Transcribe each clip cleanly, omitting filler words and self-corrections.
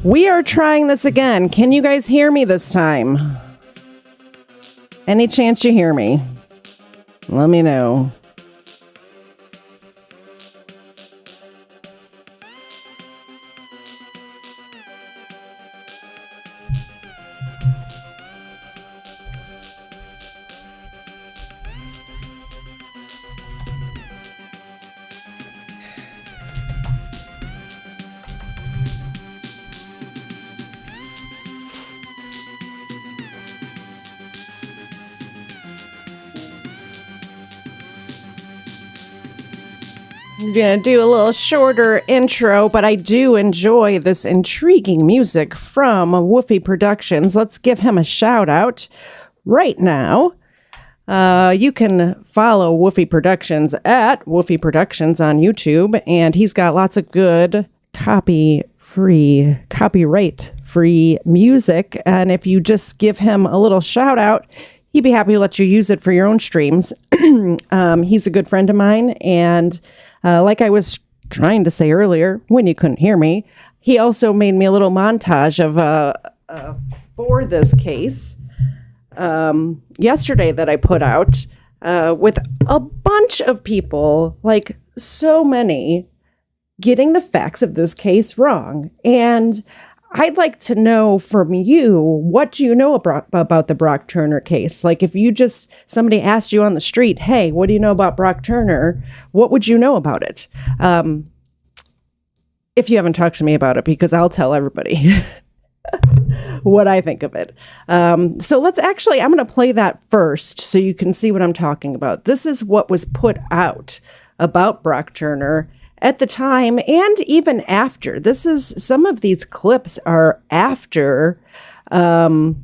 We are trying this again. Can you guys hear me this time? Any chance you hear me? Let me know. I'm going to do a little shorter intro, but I do enjoy this intriguing music from Woofy Productions. Let's give him a shout out right now. You can follow Woofy Productions at Woofy Productions on YouTube, and he's got lots of good copyright-free music. And if you just give him a little shout out, he'd be happy to let you use it for your own streams. He's a good friend of mine, and like I was trying to say earlier when you couldn't hear me, he also made me a little montage of for this case yesterday that I put out with a bunch of people, like so many, getting the facts of this case wrong. And I'd like to know from you, what do you know about the Brock Turner case? Like if somebody asked you on the street, hey, what do you know about Brock Turner? What would you know about it? If you haven't talked to me about it, because I'll tell everybody what I think of it. So I'm going to play that first so you can see what I'm talking about. This is what was put out about Brock Turner at the time and even after. Some of these clips are after the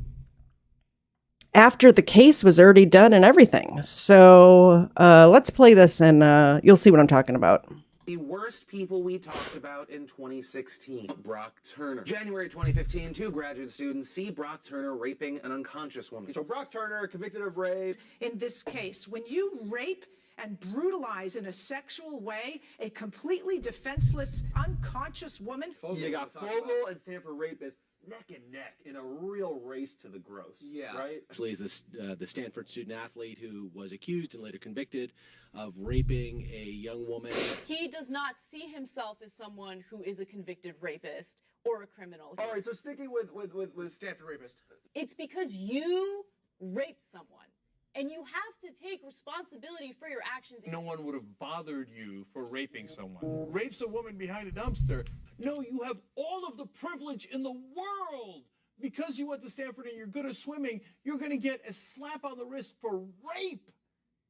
case was already done and everything. So let's play this and you'll see what I'm talking about. The worst people we talked about in 2016. Brock Turner. January 2015, 2 graduate students see Brock Turner raping an unconscious woman. So Brock Turner, convicted of rape. In this case, when you rape and brutalize in a sexual way a completely defenseless, unconscious woman. You got Fogel and Stanford rapists neck and neck in a real race to the gross. Yeah. Right? Actually, is the Stanford student athlete who was accused and later convicted of raping a young woman. He does not see himself as someone who is a convicted rapist or a criminal. All right, so sticking with Stanford rapist. It's because you raped someone. And you have to take responsibility for your actions. No one would have bothered you for raping someone. Rapes a woman behind a dumpster. No, you have all of the privilege in the world. Because you went to Stanford and you're good at swimming, you're going to get a slap on the wrist for rape.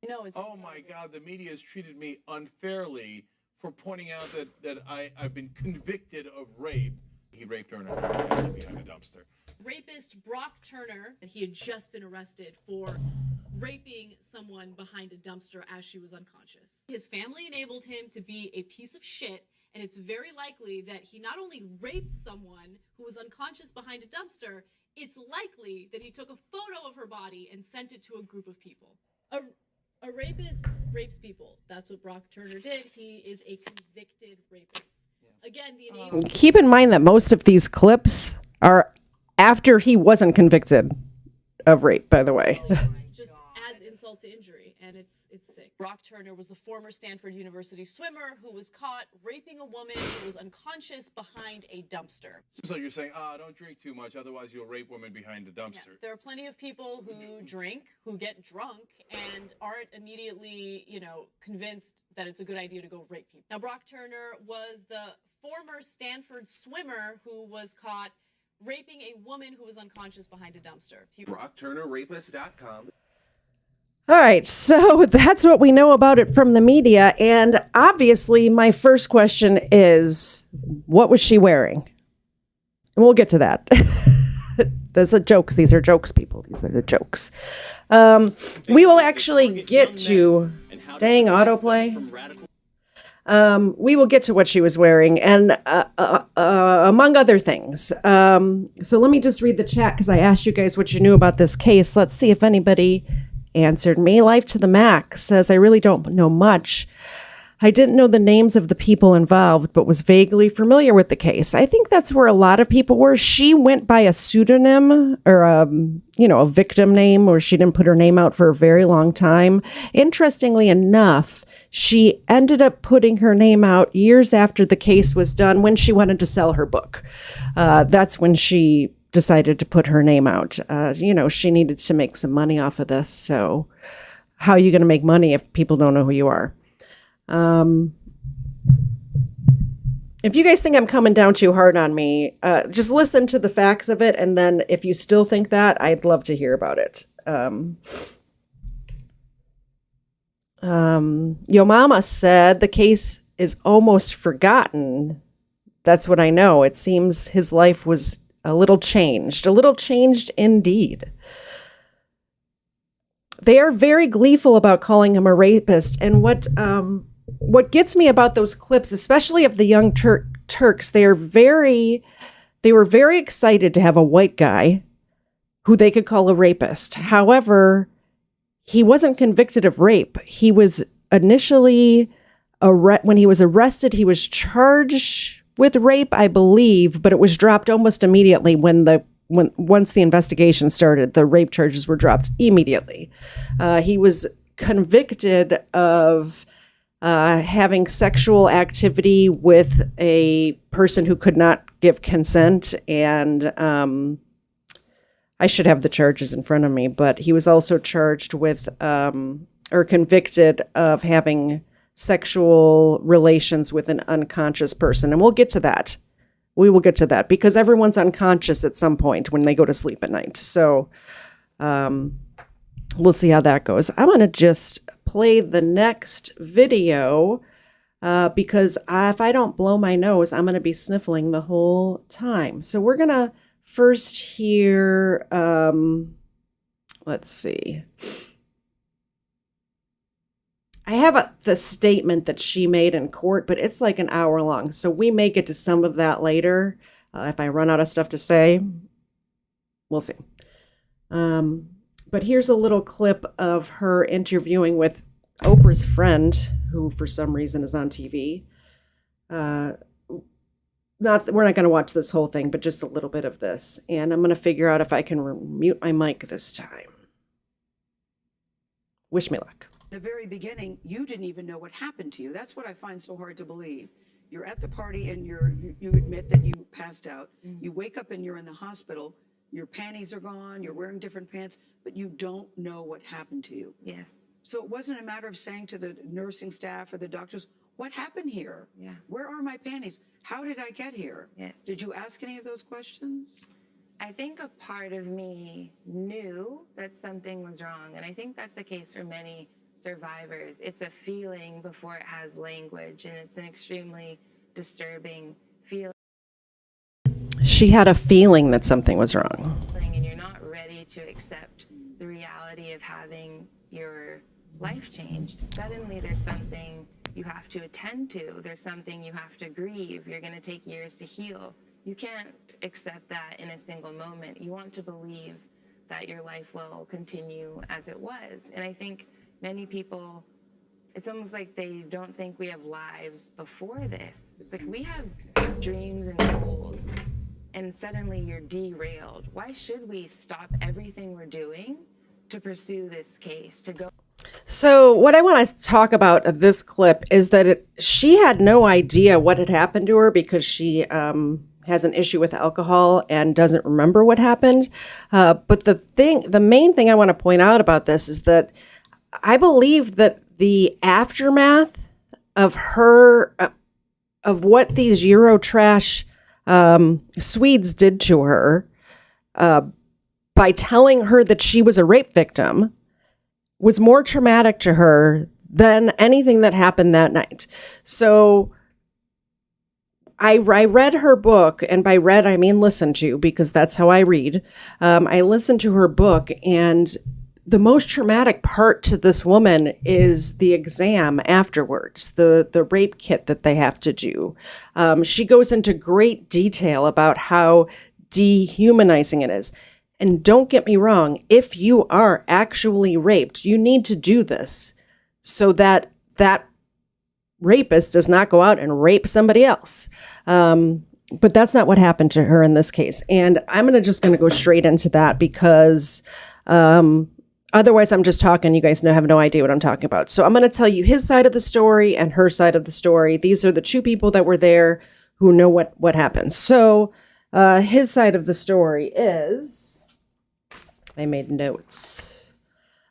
No, it's... Oh my God, the media has treated me unfairly for pointing out that I've been convicted of rape. He raped her behind a dumpster. Rapist Brock Turner, he had just been arrested for raping someone behind a dumpster as she was unconscious. His family enabled him to be a piece of shit, and it's very likely that he not only raped someone who was unconscious behind a dumpster, it's likely that he took a photo of her body and sent it to a group of people. A rapist rapes people. That's what Brock Turner did. He is a convicted rapist. Again, keep in mind that most of these clips are after he wasn't convicted of rape, by the way. Just adds insult to injury, and it's sick. Brock Turner was the former Stanford University swimmer who was caught raping a woman who was unconscious behind a dumpster. So you're saying, don't drink too much, otherwise you'll rape women behind a dumpster. Yeah, there are plenty of people who drink, who get drunk, and aren't immediately, convinced that it's a good idea to go rape people. Now, Brock Turner was the former Stanford swimmer who was caught raping a woman who was unconscious behind a dumpster. BrockTurnerRapist.com. All right, so that's what we know about it from the media. And obviously, my first question is, what was she wearing? And we'll get to that. These are jokes, people. These are the jokes. We will actually get to... Dang, autoplay. We will get to what she was wearing, and among other things. So let me just read the chat, because I asked you guys what you knew about this case. Let's see if anybody answered me. Life to the Max says, I really don't know much. I didn't know the names of the people involved, but was vaguely familiar with the case. I think that's where a lot of people were. She went by a pseudonym or a victim name, where she didn't put her name out for a very long time. Interestingly enough, she ended up putting her name out years after the case was done when she wanted to sell her book. That's when she decided to put her name out. She needed to make some money off of this. So how are you going to make money if people don't know who you are? If you guys think I'm coming down too hard on me, just listen to the facts of it. And then if you still think that, I'd love to hear about it. Yo mama said the case is almost forgotten. That's what I know. It seems his life was a little changed indeed. They are very gleeful about calling him a rapist. And what gets me about those clips, especially of the young Turks, they were very excited to have a white guy who they could call a rapist. However, he wasn't convicted of rape. He was initially, when he was arrested, he was charged with rape, I believe, but it was dropped almost immediately once the investigation started. The rape charges were dropped immediately. He was convicted of having sexual activity with a person who could not give consent, and I should have the charges in front of me, but he was also charged with or convicted of having sexual relations with an unconscious person. And we'll get to that. We will get to that because everyone's unconscious at some point when they go to sleep at night. So we'll see how that goes. I'm going to just play the next video because if I don't blow my nose, I'm going to be sniffling the whole time. So we're going to first hear, let's see. I have the statement that she made in court, but it's like an hour long. So we may get to some of that later. If I run out of stuff to say, we'll see. But here's a little clip of her interviewing with Oprah's friend, who for some reason is on TV. We're not going to watch this whole thing, but just a little bit of this. And I'm going to figure out if I can mute my mic this time. Wish me luck. The very beginning, you didn't even know what happened to you. That's what I find so hard to believe. You're at the party and you admit that you passed out. You wake up and you're in the hospital. Your panties are gone. You're wearing different pants, but you don't know what happened to you. Yes. So it wasn't a matter of saying to the nursing staff or the doctors, what happened here? Yeah. Where are my panties? How did I get here? Yes. Did you ask any of those questions? I think a part of me knew that something was wrong, and I think that's the case for many survivors. It's a feeling before it has language, and it's an extremely disturbing feeling. She had a feeling that something was wrong. And you're not ready to accept the reality of having your life changed. Suddenly there's something you have to attend to. There's something you have to grieve. You're going to take years to heal. You can't accept that in a single moment. You want to believe that your life will continue as it was. And I think many people, it's almost like they don't think we have lives before this. It's like we have dreams and goals, and suddenly you're derailed. Why should we stop everything we're doing to pursue this case, to go? So what I want to talk about of this clip is that she had no idea what had happened to her because she has an issue with alcohol and doesn't remember what happened. But the main thing I want to point out about this is that I believe that the aftermath of her, of what these Eurotrash Swedes did to her by telling her that she was a rape victim was more traumatic to her than anything that happened that night. So I read her book, and by read, I mean listen to, because that's how I read. I listened to her book, and the most traumatic part to this woman is the exam afterwards, the rape kit that they have to do. She goes into great detail about how dehumanizing it is. And don't get me wrong, if you are actually raped, you need to do this so that that rapist does not go out and rape somebody else. But that's not what happened to her in this case. And I'm just going to go straight into that because otherwise I'm just talking. You guys have no idea what I'm talking about. So I'm going to tell you his side of the story and her side of the story. These are the two people that were there who know what happened. So his side of the story is, I made notes.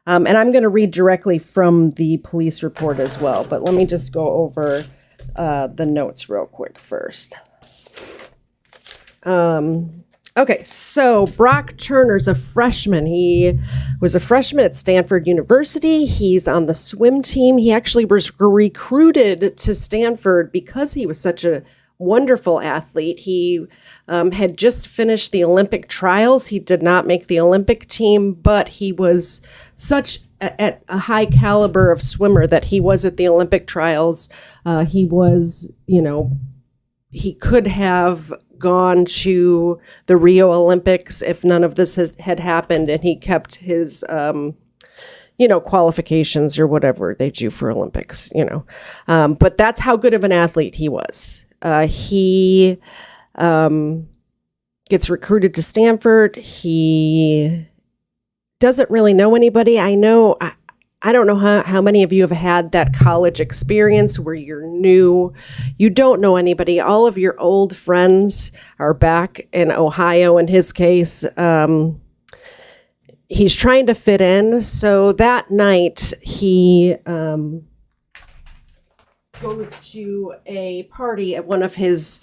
And I'm going to read directly from the police report as well. But let me just go over the notes real quick first. Okay, so Brock Turner's a freshman. He was a freshman at Stanford University. He's on the swim team. He actually was recruited to Stanford because he was such a wonderful athlete. He had just finished the Olympic trials. He did not make the Olympic team, but he was such at a high caliber of swimmer that he was at the Olympic trials. He was, he could have gone to the Rio Olympics if none of this had happened, and he kept his qualifications or whatever they do for Olympics, but that's how good of an athlete he was. He gets recruited to Stanford. He doesn't really know anybody. I don't know how many of you have had that college experience where you're new, you don't know anybody. All of your old friends are back in Ohio in his case. He's trying to fit in. So that night he goes to a party at one of his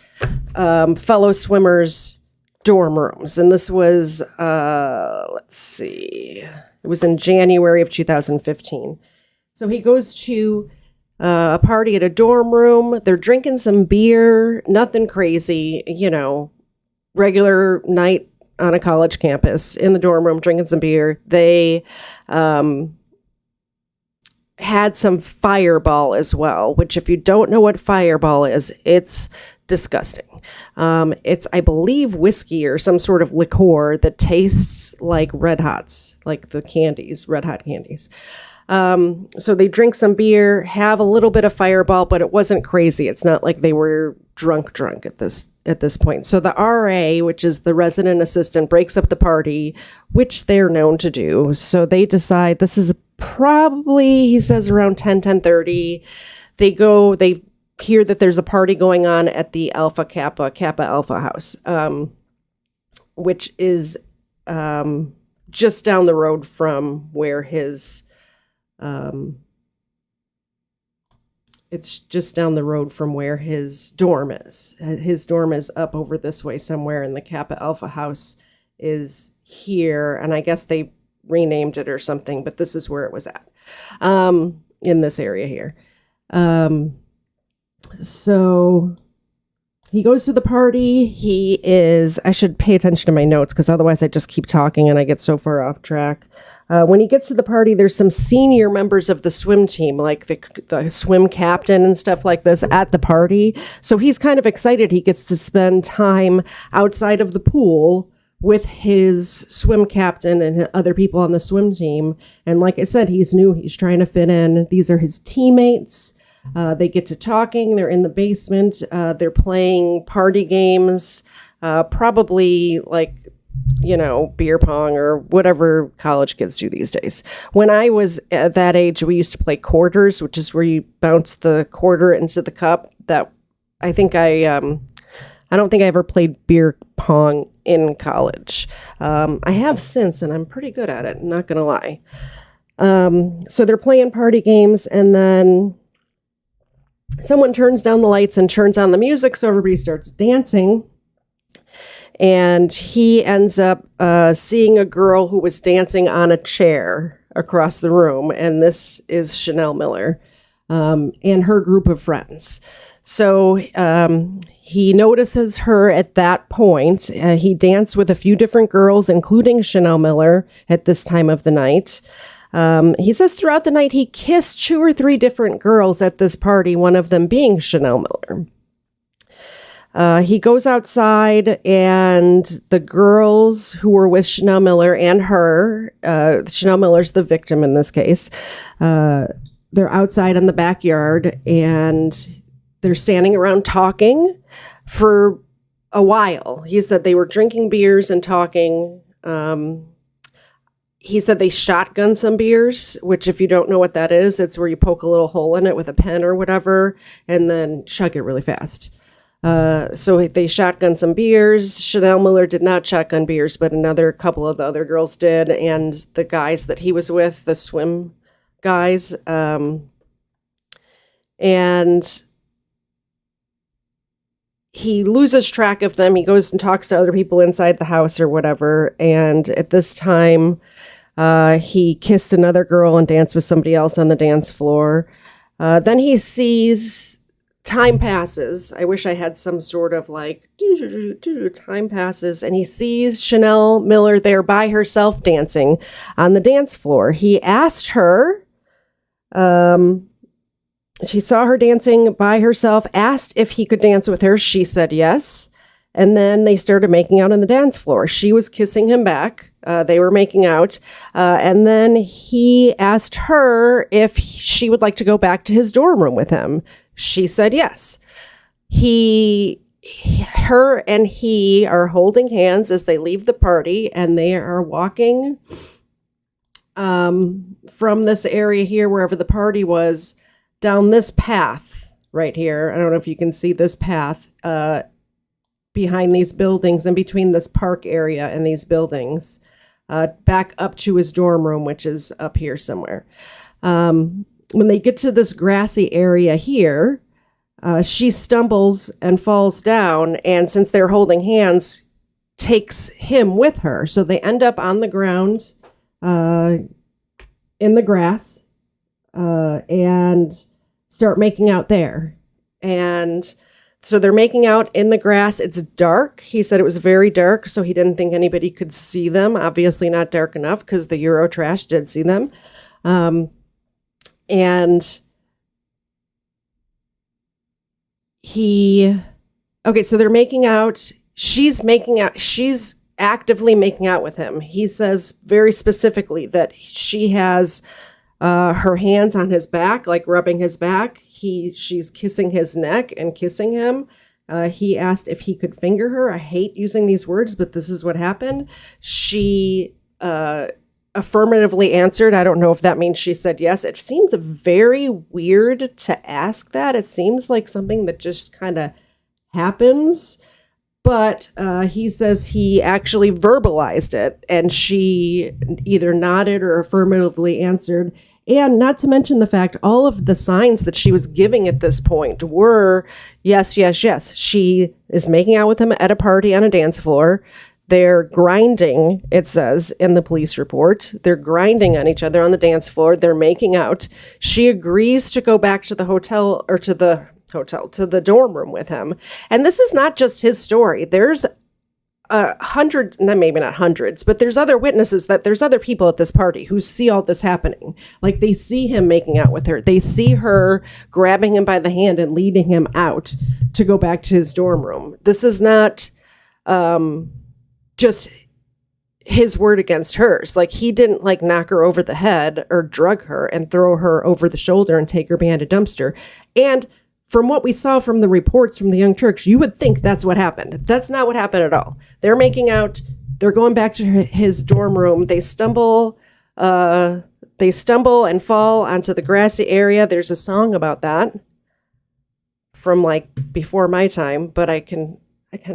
fellow swimmers' dorm rooms. And this was, let's see, it was in January of 2015. So he goes to a party at a dorm room. They're drinking some beer, nothing crazy, regular night on a college campus in the dorm room, drinking some beer. They had some Fireball as well, which if you don't know what Fireball is, it's disgusting. It's, I believe, whiskey or some sort of liqueur that tastes like Red Hots, like the candies, Red Hot candies. So they drink some beer, have a little bit of Fireball, but it wasn't crazy. It's not like they were drunk at this point. So the RA, which is the resident assistant, breaks up the party, which they're known to do. So they decide this is probably, he says, around 10:30. They hear that there's a party going on at the Kappa Alpha house, which is just down the road from where his it's just down the road from where his dorm is. His dorm is up over this way somewhere, and the Kappa Alpha house is here, and I guess they renamed it or something, but this is where it was at, in this area here. So he goes to the party. I should pay attention to my notes because otherwise I just keep talking and I get so far off track. When he gets to the party, there's some senior members of the swim team, like the swim captain and stuff like this at the party. So he's kind of excited. He gets to spend time outside of the pool with his swim captain and other people on the swim team. And like I said, he's new. He's trying to fit in. These are his teammates. They get to talking. They're in the basement. They're playing party games, probably like, beer pong or whatever college kids do these days. When I was at that age, we used to play quarters, which is where you bounce the quarter into the cup. That I think I don't think I ever played beer pong in college. I have since, and I'm pretty good at it, not going to lie. So they're playing party games, and then someone turns down the lights and turns on the music, so everybody starts dancing. And he ends up seeing a girl who was dancing on a chair across the room, and this is Chanel Miller and her group of friends. So he notices her at that point. He danced with a few different girls, including Chanel Miller, at this time of the night. He says throughout the night he kissed 2 or 3 different girls at this party, one of them being Chanel Miller. He goes outside, and the girls who were with Chanel Miller and her, Chanel Miller's the victim in this case, they're outside in the backyard and they're standing around talking for a while. He said they were drinking beers and talking. He said they shotgun some beers, which if you don't know what that is, it's where you poke a little hole in it with a pen or whatever and then chug it really fast. So they shotgun some beers. Chanel Miller did not shotgun beers, but another couple of the other girls did. And the guys that he was with, the swim guys, and he loses track of them. He goes and talks to other people inside the house or whatever. And at this time, he kissed another girl and danced with somebody else on the dance floor. Then he sees time passes. I wish I had some sort of like time passes. And he sees Chanel Miller there by herself dancing on the dance floor. He asked her, she saw her dancing by herself, asked if he could dance with her. She said yes. And then they started making out on the dance floor. She was kissing him back. They were making out. And then he asked her if she would like to go back to his dorm room with him. She said yes. Her and he are holding hands as they leave the party, and they are walking from this area here, wherever the party was, down this path right here. I don't know if you can see this path behind these buildings, in between this park area and these buildings, back up to his dorm room, which is up here somewhere. When they get to this grassy area here, she stumbles and falls down, and since they're holding hands, takes him with her. So they end up on the ground in the grass and start making out there. And so they're making out in the grass. It's dark. He said it was very dark, so he didn't think anybody could see them. Obviously not dark enough, because the Eurotrash did see them. And so they're making out. She's actively making out with him. He says very specifically that she has her hands on his back, like rubbing his back. She's kissing his neck and kissing him. He asked if he could finger her. I hate using these words, but this is what happened. She affirmatively answered. I don't know if that means she said yes. It seems very weird to ask that. It seems like something that just kind of happens. But he says he actually verbalized it, and she either nodded or affirmatively answered. And not to mention the fact, all of the signs that she was giving at this point were yes, yes, yes. She is making out with him at a party on a dance floor. They're grinding, it says in the police report. They're grinding on each other on the dance floor. They're making out. She agrees to go back to the hotel, or to the dorm room with him. And this is not just his story. There's maybe not hundreds, but there's other witnesses, that there's other people at this party who see all this happening. Like, they see him making out with her. They see her grabbing him by the hand and leading him out to go back to his dorm room. This is not just his word against hers. Like, he didn't like knock her over the head or drug her and throw her over the shoulder and take her behind a dumpster. And from what we saw from the reports from the Young Turks, you would think that's what happened. That's not what happened at all. They're making out. They're going back to his dorm room. They stumble and fall onto the grassy area. There's a song about that from like before my time, but I can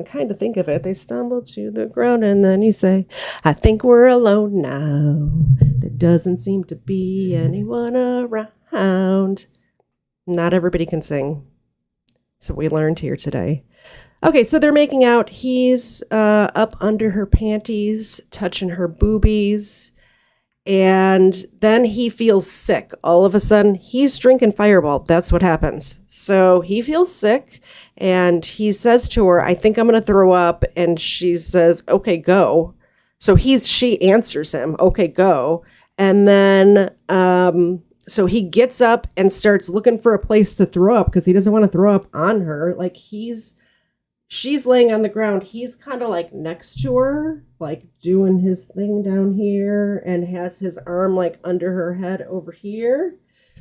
kind of think of it. They stumble to the ground, and then you say, I think we're alone now. There doesn't seem to be anyone around. Not everybody can sing. So we learned here today. Okay, so they're making out. He's up under her panties, touching her boobies. And then he feels sick. All of a sudden, he's drinking Fireball. That's what happens. So he feels sick, and he says to her, I think I'm going to throw up. And she says, okay, go. So she answers him, okay, go. And then so he gets up and starts looking for a place to throw up, because he doesn't want to throw up on her. Like, she's laying on the ground. He's kind of like next to her, like doing his thing down here, and has his arm like under her head over here.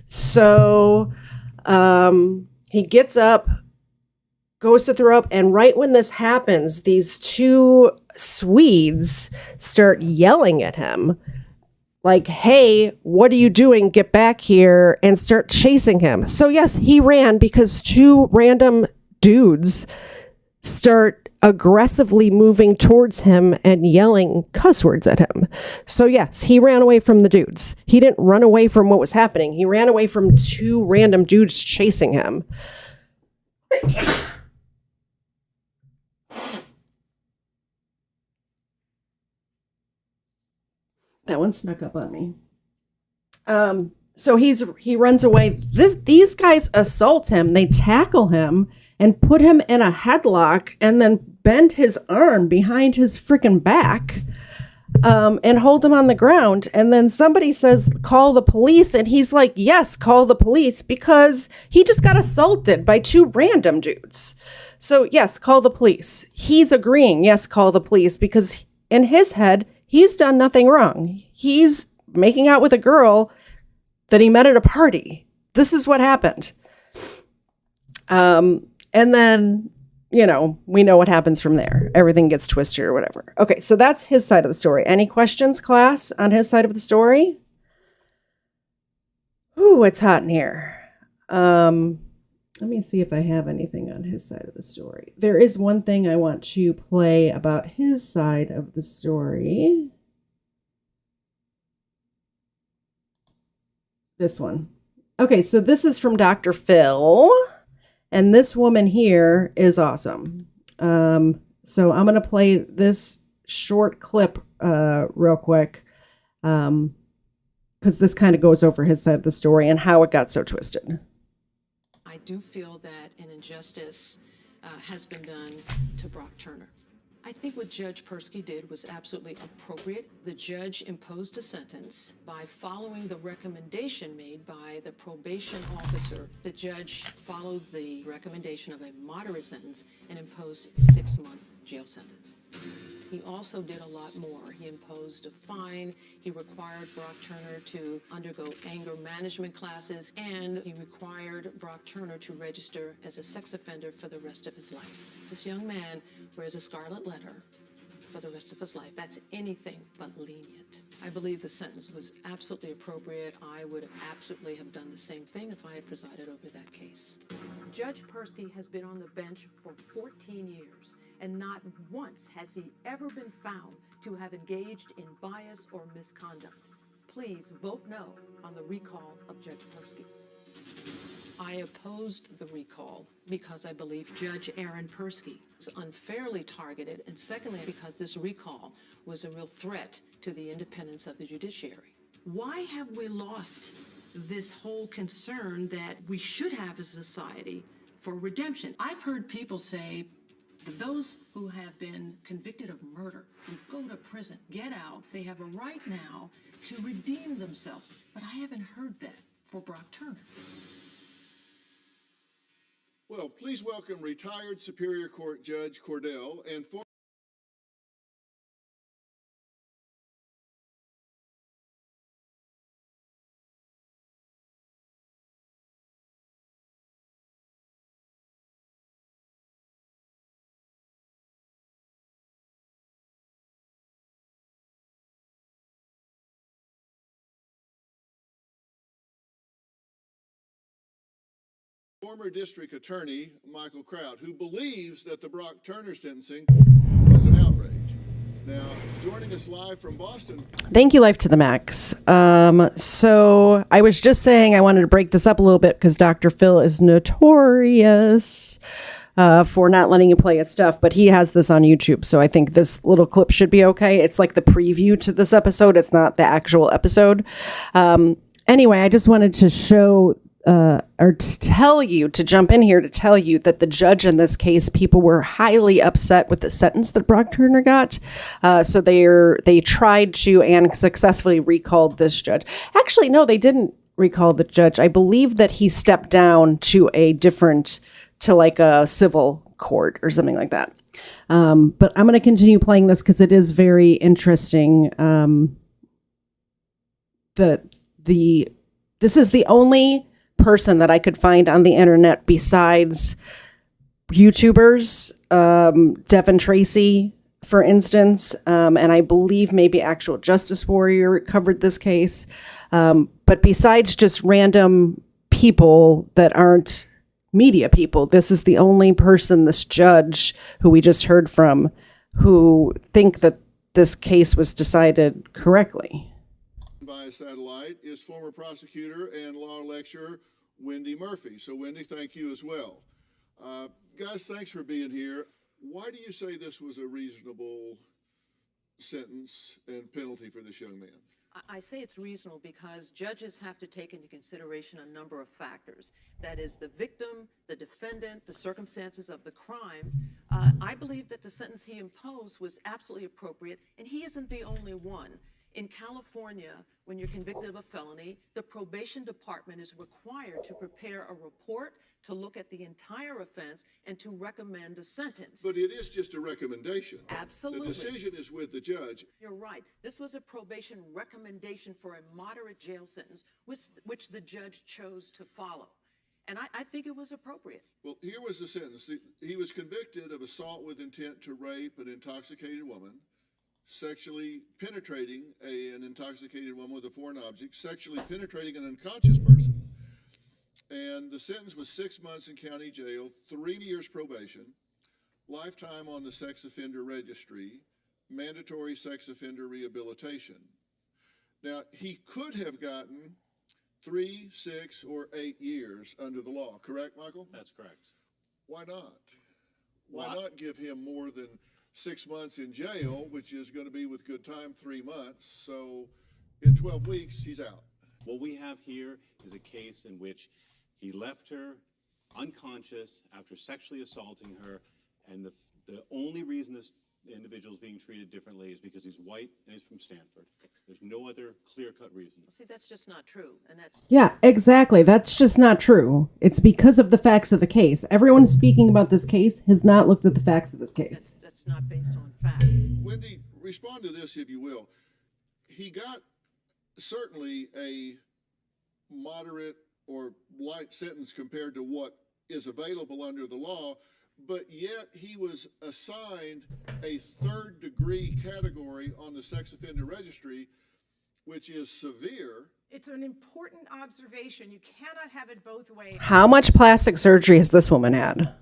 So he gets up, goes to throw up, and right when this happens, these two Swedes start yelling at him like, hey, what are you doing? Get back here, and start chasing him. So yes, he ran because two random dudes start aggressively moving towards him and yelling cuss words at him. So yes, he ran away from the dudes. He didn't run away from what was happening. He ran away from two random dudes chasing him. That one snuck up on me. So he runs away. These guys assault him. They tackle him and put him in a headlock and then bend his arm behind his freaking back and hold him on the ground. And then somebody says, call the police. And he's like, yes, call the police, because he just got assaulted by two random dudes. So yes, call the police. He's agreeing, yes, call the police, because in his head, he's done nothing wrong. He's making out with a girl that he met at a party. This is what happened. And then, we know what happens from there. Everything gets twisted or whatever. Okay, so that's his side of the story. Any questions, class, on his side of the story? Ooh, it's hot in here. Let me see if I have anything on his side of the story. There is one thing I want to play about his side of the story. This one. Okay, so this is from Dr. Phil. And this woman here is awesome. So I'm going to play this short clip real quick. Because this kind of goes over his side of the story and how it got so twisted. I do feel that an injustice has been done to Brock Turner. I think what Judge Persky did was absolutely appropriate. The judge imposed a sentence by following the recommendation made by the probation officer. The judge followed the recommendation of a moderate sentence and imposed a 6-month jail sentence. He also did a lot more. He imposed a fine. He required Brock Turner to undergo anger management classes, and he required Brock Turner to register as a sex offender for the rest of his life. This young man wears a scarlet letter for the rest of his life. That's anything but lenient. I believe the sentence was absolutely appropriate. I would absolutely have done the same thing if I had presided over that case. Judge Persky has been on the bench for 14 years, and not once has he ever been found to have engaged in bias or misconduct. Please vote no on the recall of Judge Persky. I opposed the recall because I believe Judge Aaron Persky was unfairly targeted, and secondly, because this recall was a real threat to the independence of the judiciary. Why have we lost this whole concern that we should have as a society for redemption? I've heard people say, those who have been convicted of murder and go to prison, get out, they have a right now to redeem themselves. But I haven't heard that for Brock Turner. Well, please welcome retired Superior Court Judge Cordell and former district attorney Michael Kraut, who believes that the Brock Turner sentencing was an outrage. Now, joining us live from Boston. Thank you, Life to the Max. So I was just saying I wanted to break this up a little bit because Dr. Phil is notorious for not letting you play his stuff, but he has this on YouTube, so I think this little clip should be okay. It's like the preview to this episode. It's not the actual episode. Anyway, I just wanted to show or to tell you, to jump in here to tell you that the judge in this case, people were highly upset with the sentence that Brock Turner got. So they tried to and successfully recalled this judge. Actually, no, they didn't recall the judge. I believe that he stepped down to like a civil court or something like that. But I'm going to continue playing this because it is very interesting. The This is the only person that I could find on the internet besides YouTubers, Devin Tracy, for instance, and I believe maybe Actual Justice Warrior covered this case. But besides just random people that aren't media people, this is the only person, this judge who we just heard from, who think that this case was decided correctly. Via satellite is former prosecutor and law lecturer Wendy Murphy. So Wendy, thank you as well. Guys, thanks for being here. Why do you say this was a reasonable sentence and penalty for this young man? I say it's reasonable because judges have to take into consideration a number of factors. That is the victim, the defendant, the circumstances of the crime. I believe that the sentence he imposed was absolutely appropriate, and he isn't the only one. In California, when you're convicted of a felony, the probation department is required to prepare a report, to look at the entire offense, and to recommend a sentence. But it is just a recommendation. Absolutely. The decision is with the judge. You're right. This was a probation recommendation for a moderate jail sentence, which the judge chose to follow. And I think it was appropriate. Well, here was the sentence. He was convicted of assault with intent to rape an intoxicated woman, sexually penetrating an intoxicated woman with a foreign object, sexually penetrating an unconscious person. And the sentence was 6 months in county jail, 3 years probation, lifetime on the sex offender registry, mandatory sex offender rehabilitation. Now, he could have gotten 3, 6, or 8 years under the law, correct, Michael? That's correct. Why not? Why not give him more than 6 months in jail, which is going to be with good time 3 months? So in 12 weeks, he's out. What we have here is a case in which he left her unconscious after sexually assaulting her, and the only reason this individual is being treated differently is because he's white and he's from Stanford. There's no other clear-cut reason. See, that's just not true, and that's... Yeah, exactly. That's just not true. It's because of the facts of the case. Everyone speaking about this case has not looked at the facts of this case. That's not based on fact. Wendy, respond to this if you will. He got certainly a moderate or light sentence compared to what is available under the law, but yet he was assigned a third-degree category on the sex offender registry, which is severe. It's an important observation. You cannot have it both ways. How much plastic surgery has this woman had?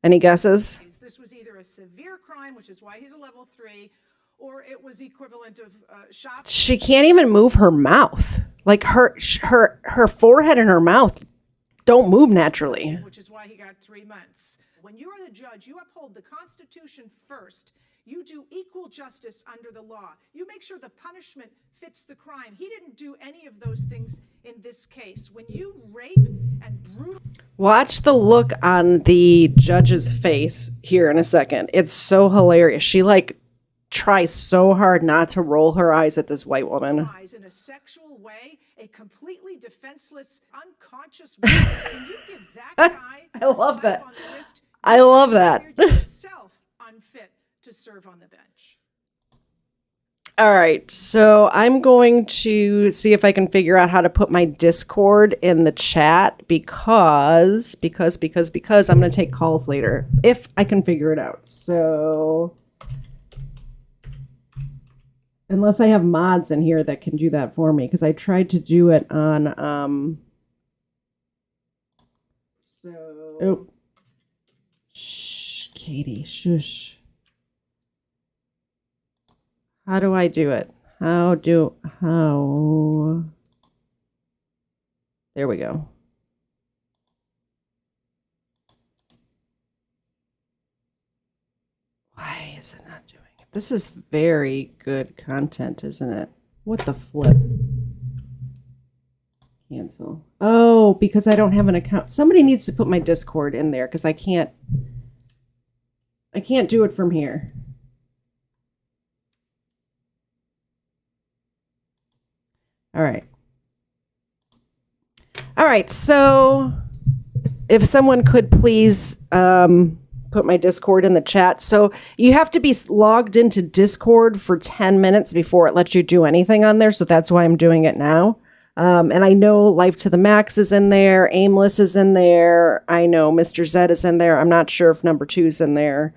Any guesses? This was either a severe crime, which is why he's a level 3, or it was equivalent of shock. She can't even move her mouth. Like her forehead and her mouth don't move naturally. Which is why he got 3 months. When you are the judge, you uphold the Constitution first. You do equal justice under the law. You make sure the punishment fits the crime. He didn't do any of those things in this case. When you rape and brutal... Watch the look on the judge's face here in a second. It's so hilarious. She tries so hard not to roll her eyes at this white woman. In a sexual way, a completely defenseless, unconscious woman. Can you give that guy I love that. on the list? I love that. You're yourself unfit to serve on the bench. All right, so I'm going to see if I can figure out how to put my Discord in the chat because I'm going to take calls later if I can figure it out. So unless I have mods in here that can do that for me, because I tried to do it on Shh, Katie, shush. How do I do it? How? There we go. Why is it not doing it? This is very good content, isn't it? What the flip? Cancel. Oh, because I don't have an account. Somebody needs to put my Discord in there because I can't do it from here. All right, so if someone could please put my Discord in the chat. So you have to be logged into Discord for 10 minutes before it lets you do anything on there. So that's why I'm doing it now. And I know Life to the Max is in there. Aimless is in there. I know Mr. Zed is in there. I'm not sure if number 2 is in there.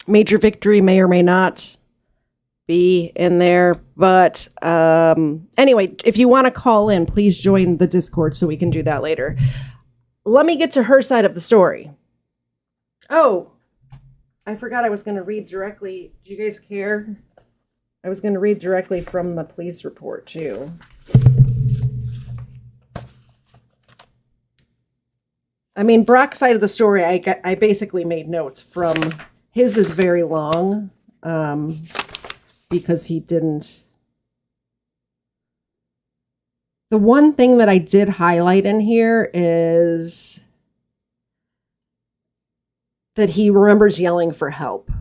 Major Victory may or may not be in there. But anyway, if you want to call in, please join the Discord so we can do that later. Let me get to her side of the story. Oh, I forgot I was going to read directly. Do you guys care? I was going to read directly from the police report, too. I mean, Brock's side of the story, I basically made notes from. His is very long because he didn't. The one thing that I did highlight in here is that he remembers yelling for help.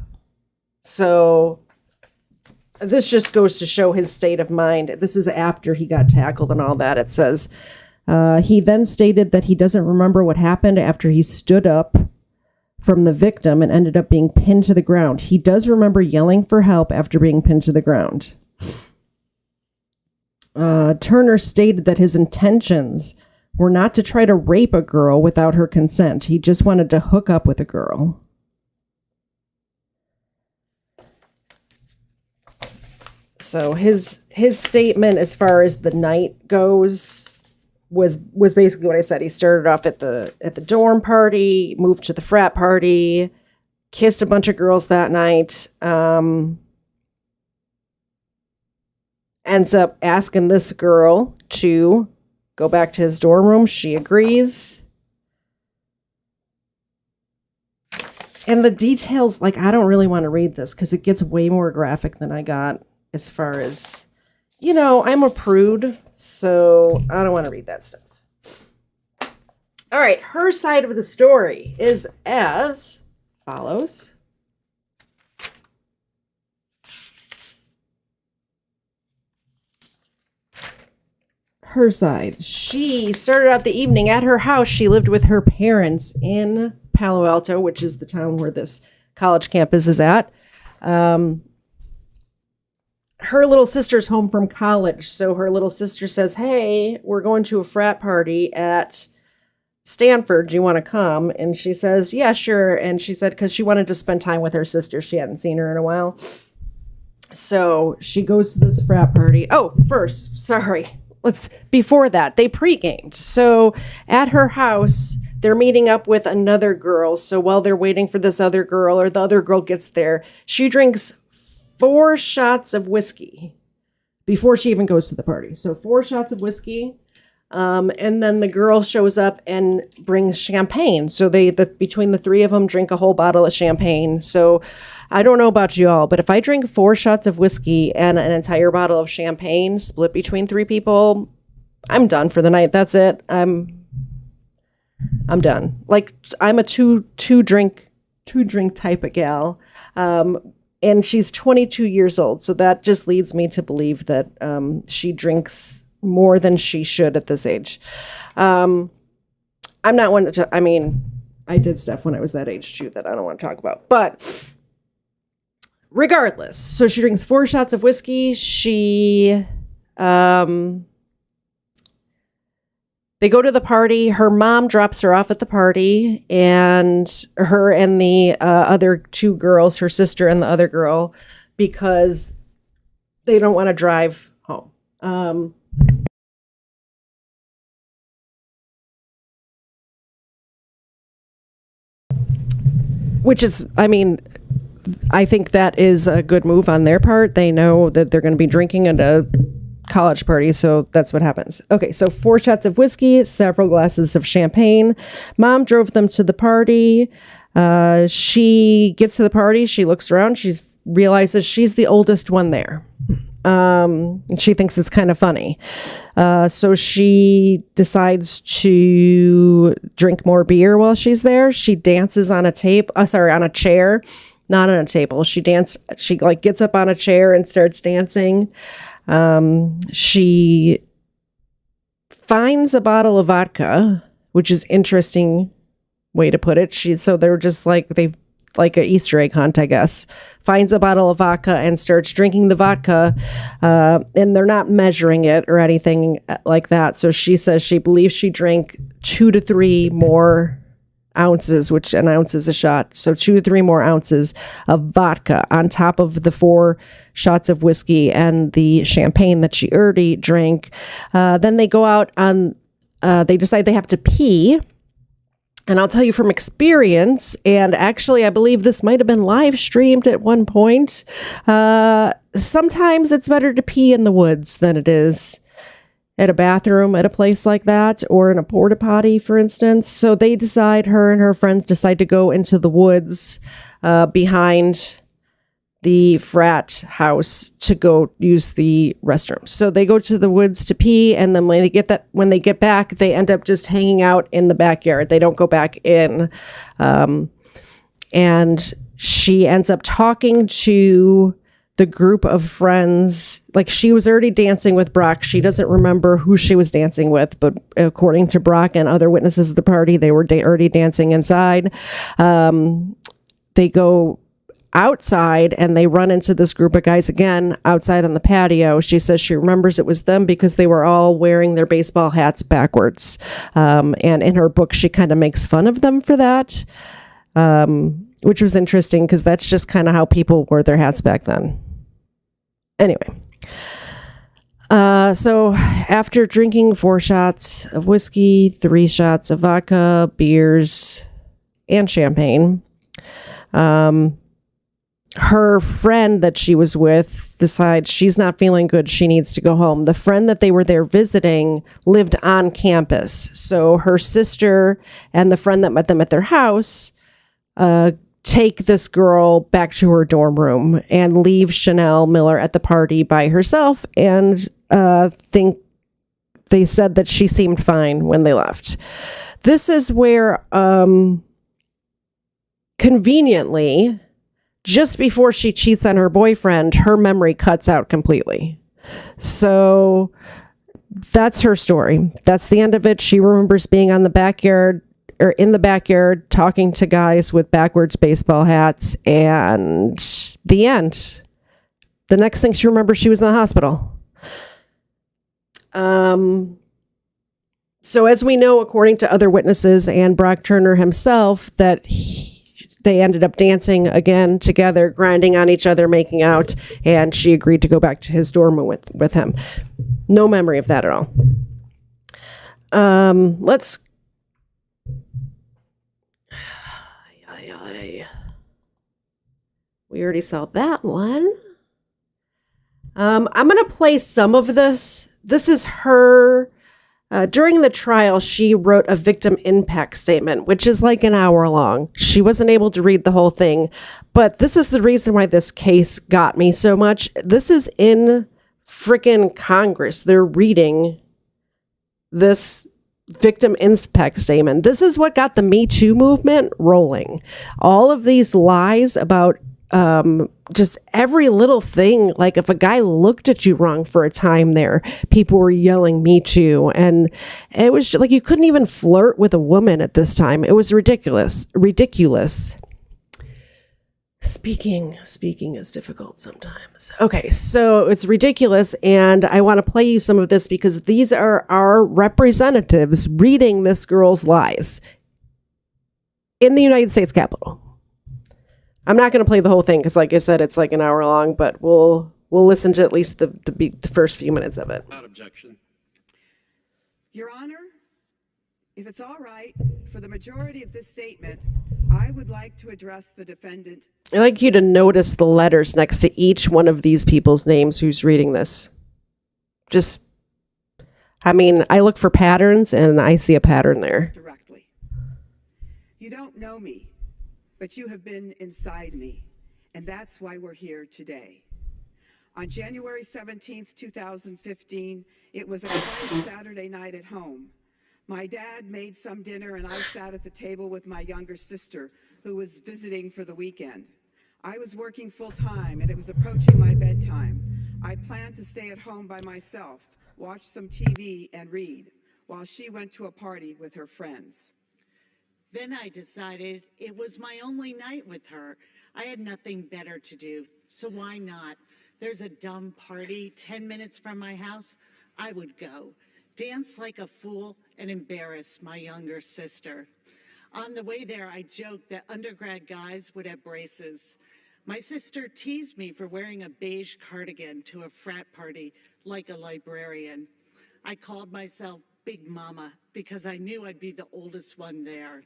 So this just goes to show his state of mind. This is after he got tackled and all that. It says, he then stated that he doesn't remember what happened after he stood up from the victim and ended up being pinned to the ground. He does remember yelling for help after being pinned to the ground. Turner stated that his intentions were not to try to rape a girl without her consent. He just wanted to hook up with a girl. So his statement as far as the night goes was basically what I said. He started off at the dorm party, moved to the frat party, kissed a bunch of girls that night, ends up asking this girl to go back to his dorm room. She agrees. And the details, like, I don't really want to read this because it gets way more graphic than I got as far as, I'm a prude, so I don't want to read that stuff. All right, her side of the story is as follows. Her side. She started out the evening at her house. She lived with her parents in Palo Alto, which is the town where this college campus is at. Her little sister's home from college. So her little sister says, hey, we're going to a frat party at Stanford. Do you want to come? And she says, yeah, sure. And she said, because she wanted to spend time with her sister. She hadn't seen her in a while. So she goes to this frat party. Oh, first, sorry. Before that, they pre-gamed. So at her house, they're meeting up with another girl. So while they're waiting for this other girl, or the other girl gets there, she drinks 4 shots of whiskey before she even goes to the party. So 4 shots of whiskey. And then the girl shows up and brings champagne. So between the 3 of them drink a whole bottle of champagne. So I don't know about you all, but if I drink 4 shots of whiskey and an entire bottle of champagne split between 3 people, I'm done for the night. That's it. I'm done. Like, I'm a two drink type of gal. And she's 22 years old. So that just leads me to believe that she drinks more than she should at this age. I'm not one to, I did stuff when I was that age too that I don't want to talk about. But regardless, so she drinks 4 shots of whiskey. They go to the party. Her mom drops her off at the party, and her and the other 2 girls, her sister and the other girl, because they don't want to drive home. Which is, I think that is a good move on their part. They know that they're going to be drinking at a college party, so that's what happens. Okay, so 4 shots of whiskey, several glasses of champagne. Mom drove them to the party. She gets to the party. She looks around. She realizes she's the oldest one there. And she thinks it's kind of funny. So she decides to drink more beer while she's there. She dances on a chair, not on a table. She gets up on a chair and starts dancing. She finds a bottle of vodka, which is interesting way to put it. So they're just like, like an Easter egg hunt, I guess. Finds a bottle of vodka and starts drinking the vodka, and they're not measuring it or anything like that. So she says she believes she drank 2 to 3 more ounces, which an ounce is a shot. So 2 to 3 more ounces of vodka on top of the 4 shots of whiskey and the champagne that she already drank. Then they go out on, they decide they have to pee. And I'll tell you from experience, and actually I believe this might have been live streamed at one point, sometimes it's better to pee in the woods than it is at a bathroom at a place like that, or in a porta potty, for instance. So they decide, her and her friends decide to go into the woods behind the frat house to go use the restroom. So they go to the woods to pee, and then when they get back, they end up just hanging out in the backyard. They don't go back in. And she ends up talking to the group of friends. Like, she was already dancing with Brock. She doesn't remember who she was dancing with, but according to Brock and other witnesses of the party, they were already dancing inside. They go outside and they run into this group of guys again outside on the patio. She says she remembers it was them because they were all wearing their baseball hats backwards. And in her book, she kind of makes fun of them for that, which was interesting because that's just kind of how people wore their hats back then. Anyway, so after drinking 4 shots of whiskey, 3 shots of vodka, beers, and champagne, her friend that she was with decides she's not feeling good. She needs to go home. The friend that they were there visiting lived on campus. So her sister and the friend that met them at their house take this girl back to her dorm room and leave Chanel Miller at the party by herself, and think they said that she seemed fine when they left. This is where conveniently, just before she cheats on her boyfriend, her memory cuts out completely. So that's her story. That's the end of it. She remembers being in the backyard talking to guys with backwards baseball hats, and the end. The next thing she remembers, she was in the hospital. So as we know, according to other witnesses and Brock Turner himself, that they ended up dancing again together, grinding on each other, making out, and she agreed to go back to his dorm with him. No memory of that at all. We already saw that one. I'm going to play some of this. This is her. During the trial, she wrote a victim impact statement, which is like an hour long. She wasn't able to read the whole thing, but this is the reason why this case got me so much. This is in frickin' Congress. They're reading this victim impact statement. This is what got the Me Too movement rolling. All of these lies about just every little thing. Like, if a guy looked at you wrong for a time there, people were yelling "Me Too," and it was just, like, you couldn't even flirt with a woman at this time. It was ridiculous. Speaking is difficult sometimes. Okay, so it's ridiculous, and I want to play you some of this because these are our representatives reading this girl's lies in the United States Capitol. I'm not going to play the whole thing because, like I said, it's like an hour long, but we'll listen to at least the first few minutes of it. Without objection. Your Honor, if it's all right, for the majority of this statement, I would like to address the defendant. I'd like you to notice the letters next to each one of these people's names who's reading this. I look for patterns, and I see a pattern there. Directly. You don't know me, but you have been inside me, and that's why we're here today. On January 17th, 2015, it was a quiet Saturday night at home. My dad made some dinner, and I sat at the table with my younger sister, who was visiting for the weekend. I was working full-time, and it was approaching my bedtime. I planned to stay at home by myself, watch some TV, and read, while she went to a party with her friends. Then I decided it was my only night with her. I had nothing better to do, so why not? There's a dumb party 10 minutes from my house. I would go, dance like a fool, and embarrass my younger sister. On the way there, I joked that undergrad guys would have braces. My sister teased me for wearing a beige cardigan to a frat party like a librarian. I called myself Big Mama because I knew I'd be the oldest one there.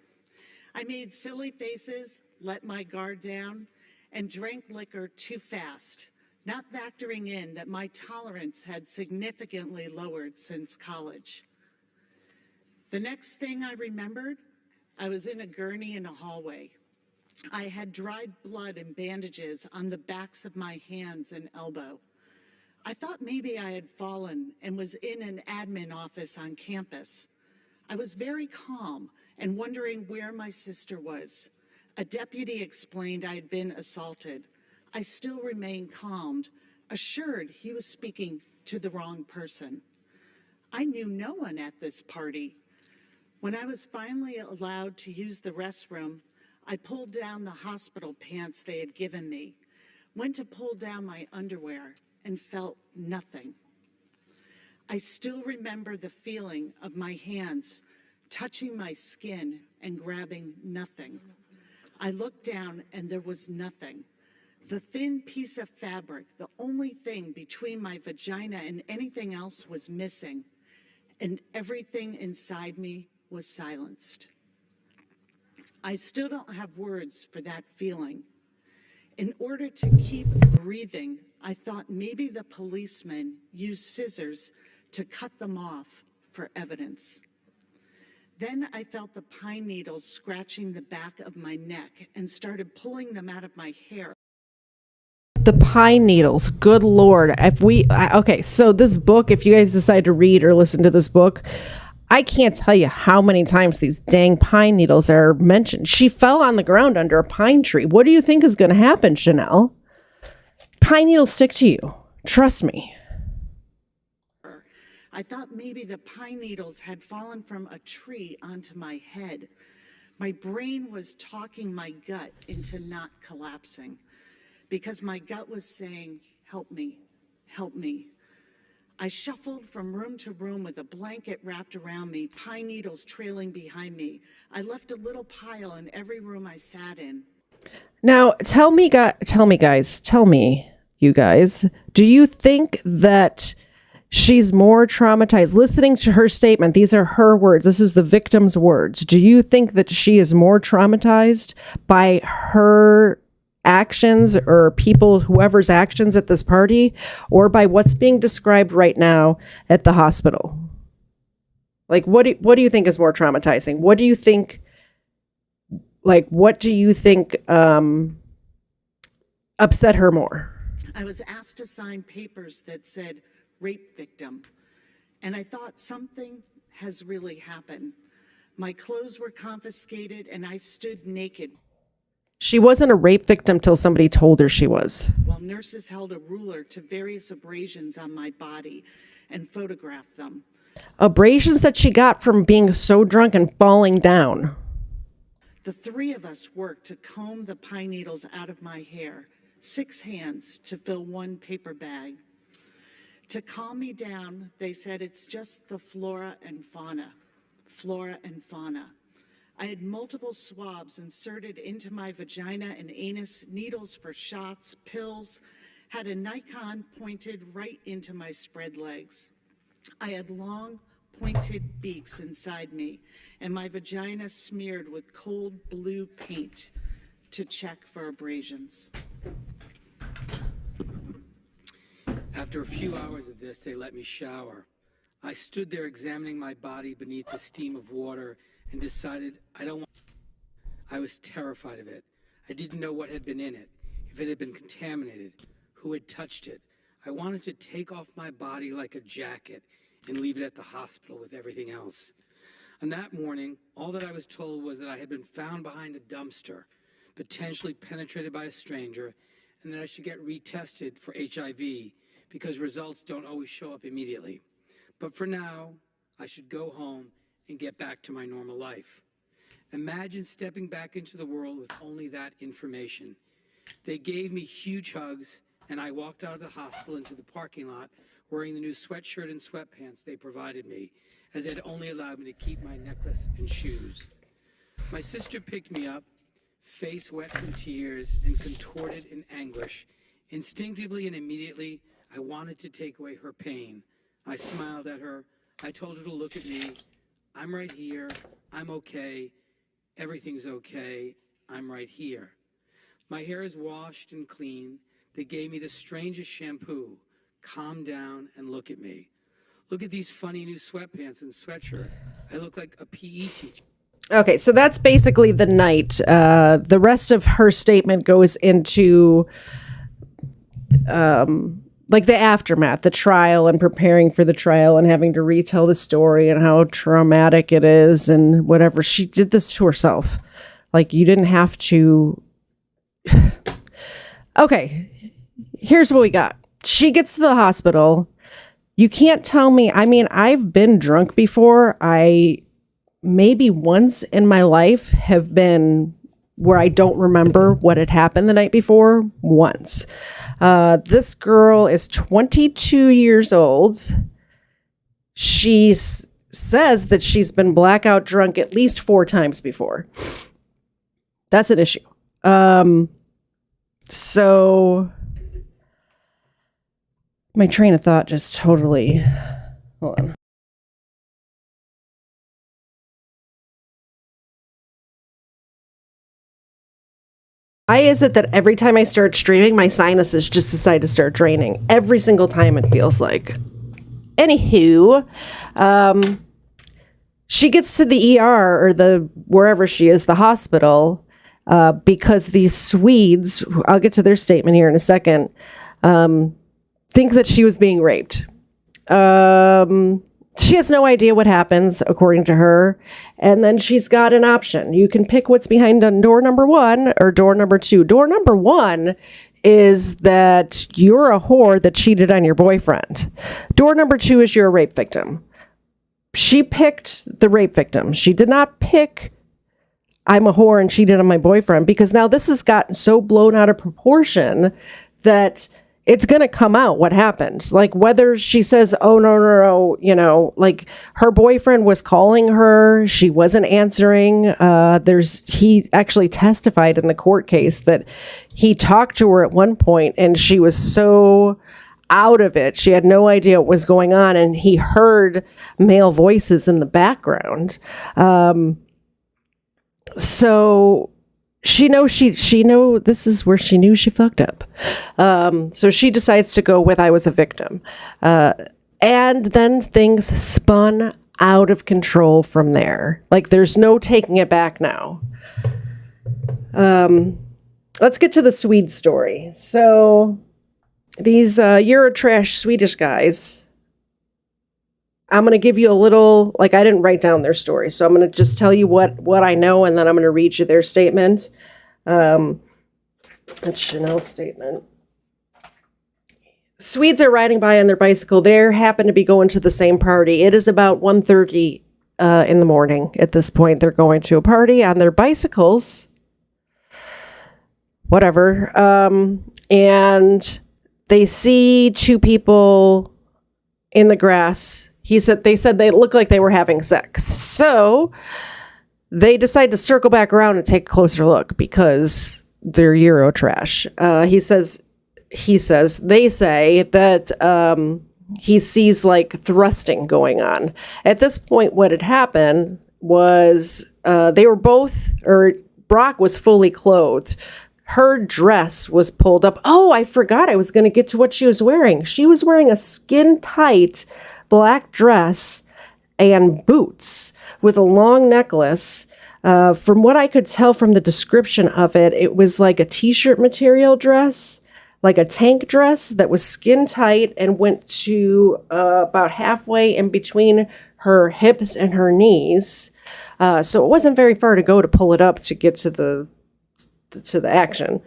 I made silly faces, let my guard down, and drank liquor too fast, not factoring in that my tolerance had significantly lowered since college. The next thing I remembered, I was in a gurney in a hallway. I had dried blood and bandages on the backs of my hands and elbow. I thought maybe I had fallen and was in an admin office on campus. I was very calm and wondering where my sister was. A deputy explained I had been assaulted. I still remained calmed, assured he was speaking to the wrong person. I knew no one at this party. When I was finally allowed to use the restroom, I pulled down the hospital pants they had given me, went to pull down my underwear, and felt nothing. I still remember the feeling of my hands touching my skin and grabbing nothing. I looked down and there was nothing. The thin piece of fabric, the only thing between my vagina and anything else, was missing, and everything inside me was silenced. I still don't have words for that feeling. In order to keep breathing, I thought maybe the policeman used scissors to cut them off for evidence. Then I felt the pine needles scratching the back of my neck and started pulling them out of my hair. The pine needles, good Lord. Okay, so this book, if you guys decide to read or listen to this book, I can't tell you how many times these dang pine needles are mentioned. She fell on the ground under a pine tree. What do you think is going to happen, Chanel? Pine needles stick to you. Trust me. I thought maybe the pine needles had fallen from a tree onto my head. My brain was talking my gut into not collapsing because my gut was saying, help me, help me. I shuffled from room to room with a blanket wrapped around me, pine needles trailing behind me. I left a little pile in every room I sat in. Now, tell me, you guys, do you think that she's more traumatized? Listening to her statement, these are her words. This is the victim's words. Do you think that she is more traumatized by her actions or whoever's actions at this party, or by what's being described right now at the hospital? Like, what do you think is more traumatizing? What do you think upset her more? I was asked to sign papers that said rape victim, and I thought something has really happened. My clothes were confiscated and I stood naked. She wasn't a rape victim till somebody told her she was. While nurses held a ruler to various abrasions on my body and photographed them. Abrasions that she got from being so drunk and falling down. The three of us worked to comb the pine needles out of my hair, 6 hands to fill one paper bag. To calm me down, they said it's just the flora and fauna. Flora and fauna. I had multiple swabs inserted into my vagina and anus, needles for shots, pills, had a Nikon pointed right into my spread legs. I had long, pointed beaks inside me, and my vagina smeared with cold blue paint to check for abrasions. After a few hours of this, they let me shower. I stood there examining my body beneath the steam of water and decided I was terrified of it. I didn't know what had been in it, if it had been contaminated, who had touched it. I wanted to take off my body like a jacket and leave it at the hospital with everything else. On that morning, all that I was told was that I had been found behind a dumpster, potentially penetrated by a stranger, and that I should get retested for HIV because results don't always show up immediately. But for now, I should go home and get back to my normal life. Imagine stepping back into the world with only that information. They gave me huge hugs, and I walked out of the hospital into the parking lot wearing the new sweatshirt and sweatpants they provided me, as it only allowed me to keep my necklace and shoes. My sister picked me up, face wet from tears and contorted in anguish. Instinctively and immediately, I wanted to take away her pain. I smiled at her. I told her to look at me. I'm right here. I'm okay. Everything's okay. I'm right here. My hair is washed and clean. They gave me the strangest shampoo. Calm down and look at me. Look at these funny new sweatpants and sweatshirt. I look like a PE teacher. Okay, so that's basically the night. The rest of her statement goes into like the aftermath, the trial, and preparing for the trial and having to retell the story and how traumatic it is and whatever. She did this to herself. Like, you didn't have to. Okay, here's what we got. She gets to the hospital. You can't tell me. I mean, I've been drunk before. I maybe once in my life have been where I don't remember what had happened the night before. Once. This girl is 22 years old. She says that she's been blackout drunk at least 4 times before. That's an issue. So my train of thought just totally, hold on. Why is it that every time I start streaming, my sinuses just decide to start draining? Every single time, it feels like. Anywho, she gets to the ER or the wherever she is, the hospital, because these Swedes, I'll get to their statement here in a second, think that she was being raped. She has no idea what happens, according to her. And then she's got an option. You can pick what's behind door number 1 or door number 2. Door number 1 is that you're a whore that cheated on your boyfriend. Door number 2 is you're a rape victim. She picked the rape victim. She did not pick I'm a whore and cheated on my boyfriend, because now this has gotten so blown out of proportion that it's going to come out what happened. Like, whether she says, oh, no, you know, like her boyfriend was calling her, she wasn't answering. He actually testified in the court case that he talked to her at one point and she was so out of it. She had no idea what was going on, and he heard male voices in the background. So she know this is where she knew she fucked up. So she decides to go with I was a victim. And then things spun out of control from there. Like, there's no taking it back now. Let's get to the Swede story. So these Eurotrash Swedish guys, I'm going to give you a little, like, I didn't write down their story, so I'm going to just tell you what I know, and then I'm going to read you their statement. That's Chanel's statement. Swedes are riding by on their bicycle. They happen to be going to the same party. It is about 1:30 in the morning at this point. They're going to a party on their bicycles. Whatever. And they see 2 people in the grass. They said they looked like they were having sex. So they decide to circle back around and take a closer look because they're Eurotrash. They say that he sees like thrusting going on. At this point, what had happened was they were both, or Brock was fully clothed. Her dress was pulled up. Oh, I forgot I was going to get to what she was wearing. She was wearing a skin-tight black dress and boots with a long necklace. From what I could tell from the description of it, it was like a t-shirt material dress, like a tank dress that was skin tight and went to about halfway in between her hips and her knees. So it wasn't very far to go to pull it up to get to the action.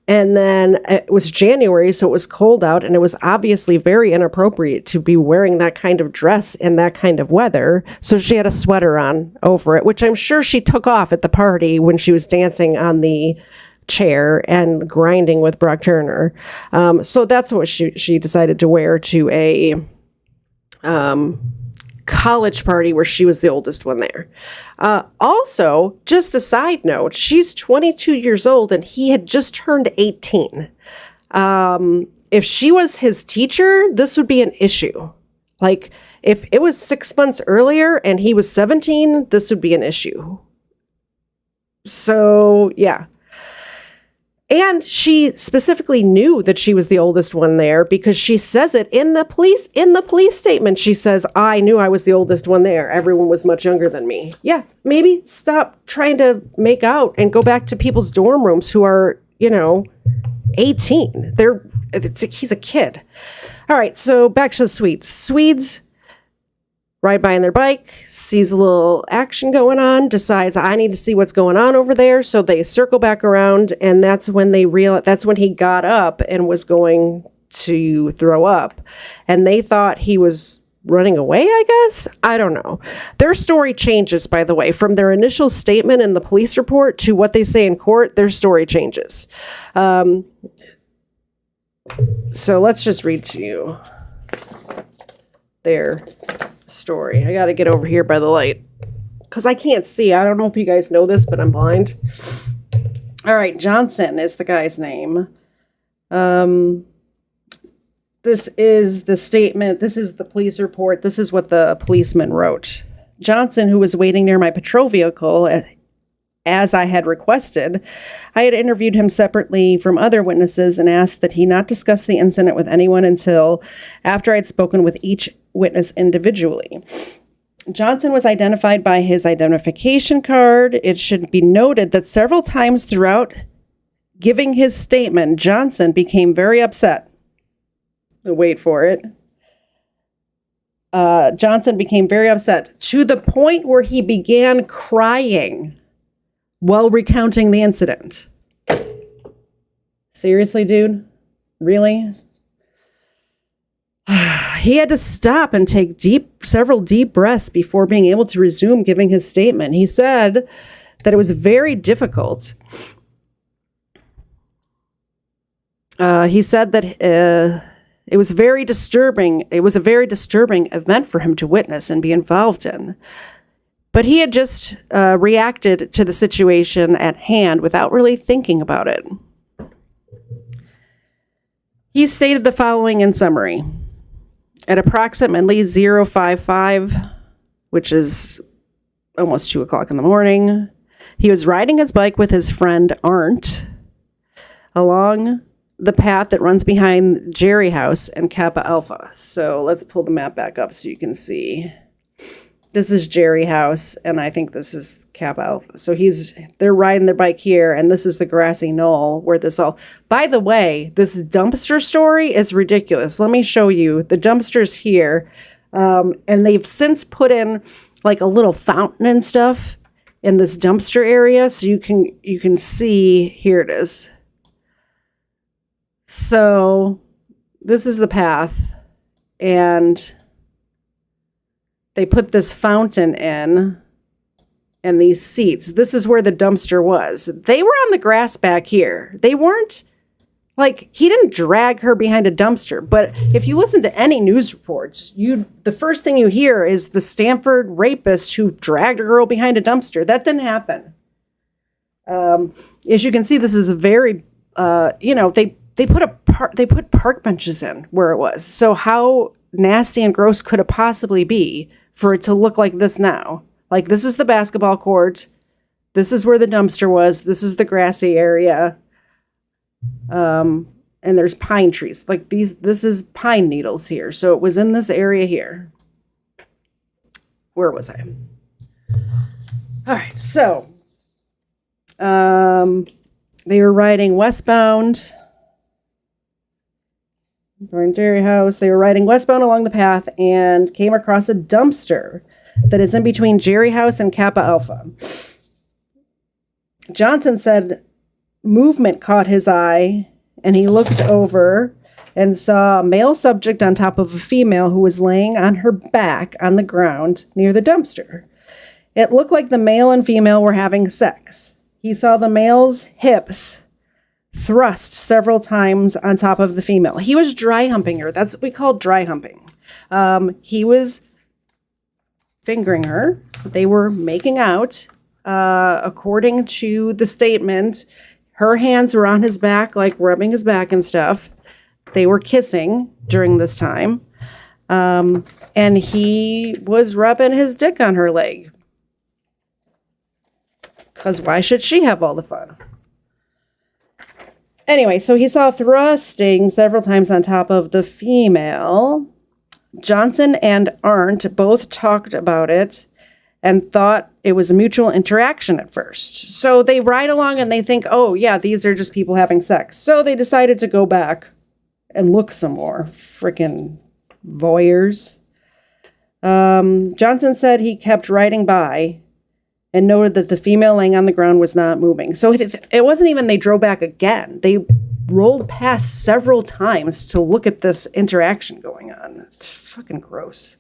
And then it was January, so it was cold out, and it was obviously very inappropriate to be wearing that kind of dress in that kind of weather. So she had a sweater on over it, which I'm sure she took off at the party when she was dancing on the chair and grinding with Brock Turner. So that's what she decided to wear to a college party where she was the oldest one there. Also, just a side note, she's 22 years old and he had just turned 18. If she was his teacher, this would be an issue. Like, if it was 6 months earlier and he was 17, this would be an issue. So, yeah. And she specifically knew that she was the oldest one there because she says it in the police statement. She says, I knew I was the oldest one there. Everyone was much younger than me. Yeah, maybe stop trying to make out and go back to people's dorm rooms who are, 18. He's a kid. All right, so back to the Swedes. Swedes ride by on their bike, sees a little action going on, decides I need to see what's going on over there. So they circle back around, and that's when that's when he got up and was going to throw up. And they thought he was running away, I guess. I don't know. Their story changes, by the way, from their initial statement in the police report to what they say in court. Their story changes. So let's just read to you their story. I got to get over here by the light because I can't see. I don't know if you guys know this, but I'm blind. All right, Johnson is the guy's name. This is the statement. This is the police report. This is what the policeman wrote. Johnson, who was waiting near my patrol vehicle as I had requested, I had interviewed him separately from other witnesses and asked that he not discuss the incident with anyone until after I'd spoken with each witness individually. Johnson was identified by his identification card. It should be noted that several times throughout giving his statement, Johnson became very upset. Wait for it. Johnson became very upset to the point where he began crying while recounting the incident. Seriously, dude? Really? He had to stop and take several deep breaths before being able to resume giving his statement. He said that it was very difficult. He said that it was very disturbing. It was a very disturbing event for him to witness and be involved in. But he had just reacted to the situation at hand without really thinking about it. He stated the following in summary. At approximately 055, which is almost 2 o'clock in the morning, he was riding his bike with his friend Arndt along the path that runs behind Jerry House and Kappa Alpha. So let's pull the map back up so you can see. This is Jerry House, and I think this is Kappa Alpha. So they're riding their bike here, and this is the grassy knoll where this all... By the way, this dumpster story is ridiculous. Let me show you. The dumpster's here, and they've since put in like a little fountain and stuff in this dumpster area, so you can see. Here it is. So this is the path, and they put this fountain in and these seats. This is where the dumpster was. They were on the grass back here. They weren't, like, he didn't drag her behind a dumpster. But if you listen to any news reports, the first thing you hear is the Stanford rapist who dragged a girl behind a dumpster. That didn't happen. As you can see, this is a very, they put park benches in where it was. So how nasty and gross could it possibly be for it to look like this now? Like, this is the basketball court. This is where the dumpster was. This is the grassy area. And there's pine trees. Like this is pine needles here. So it was in this area here. Where was I? All right. So, they were riding westbound. During Jerry House, they were riding westbound along the path and came across a dumpster that is in between Jerry House and Kappa Alpha. Johnson said movement caught his eye, and he looked over and saw a male subject on top of a female who was laying on her back on the ground near the dumpster. It looked like the male and female were having sex. He saw the male's hips thrust several times on top of the female. He was dry humping her. That's what we call dry humping. He was fingering her. They were making out. According to the statement, her hands were on his back, like rubbing his back and stuff. They were kissing during this time. And he was rubbing his dick on her leg. Because why should she have all the fun? Anyway, so he saw thrusting several times on top of the female. Johnson and Arndt both talked about it and thought it was a mutual interaction at first. So they ride along and they think, oh, yeah, these are just people having sex. So they decided to go back and look some more. Freaking voyeurs. Johnson said he kept riding by and noted that the female laying on the ground was not moving. So it wasn't even they drove back again. They rolled past several times to look at this interaction going on. It's fucking gross.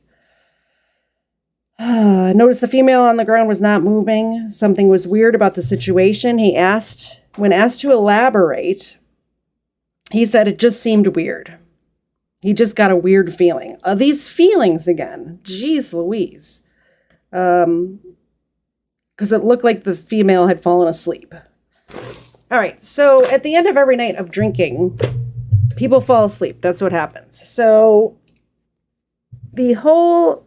Noticed the female on the ground was not moving. Something was weird about the situation. When asked to elaborate, he said it just seemed weird. He just got a weird feeling. These feelings again. Jeez Louise. Because it looked like the female had fallen asleep. All right, so at the end of every night of drinking, people fall asleep. That's what happens. So the whole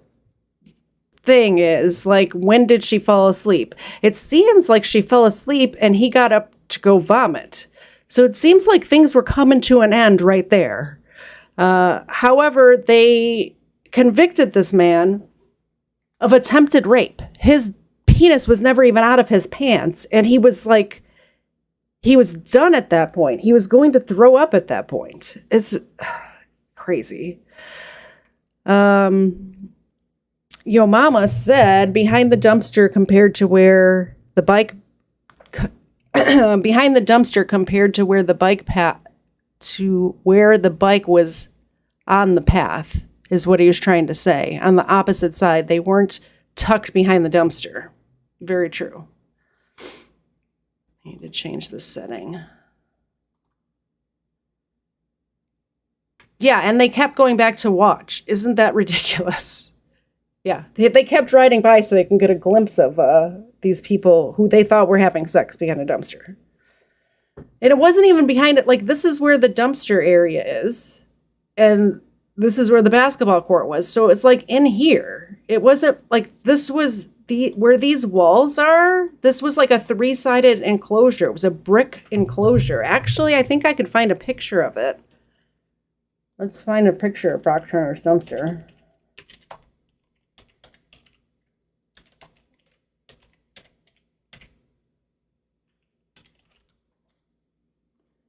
thing is, like, when did she fall asleep? It seems like she fell asleep and he got up to go vomit. So it seems like things were coming to an end right there. However, they convicted this man of attempted rape. His penis was never even out of his pants, and he was done at that point. He was going to throw up at that point. It's crazy. Yo mama said behind the dumpster compared to where the bike behind the dumpster compared to where the bike path to where the bike was on the path is what he was trying to say. On the opposite side, they weren't tucked behind the dumpster. Very true. I need to change the setting. Yeah, and they kept going back to watch. Isn't that ridiculous? Yeah, they kept riding by so they can get a glimpse of these people who they thought were having sex behind a dumpster. And it wasn't even behind it. Like, this is where the dumpster area is. And this is where the basketball court was. So it's like in here. It wasn't like this was where these walls are. This was like a 3-sided enclosure. It was a brick enclosure. Actually, I think I could find a picture of it. Let's find a picture of Brock Turner's dumpster.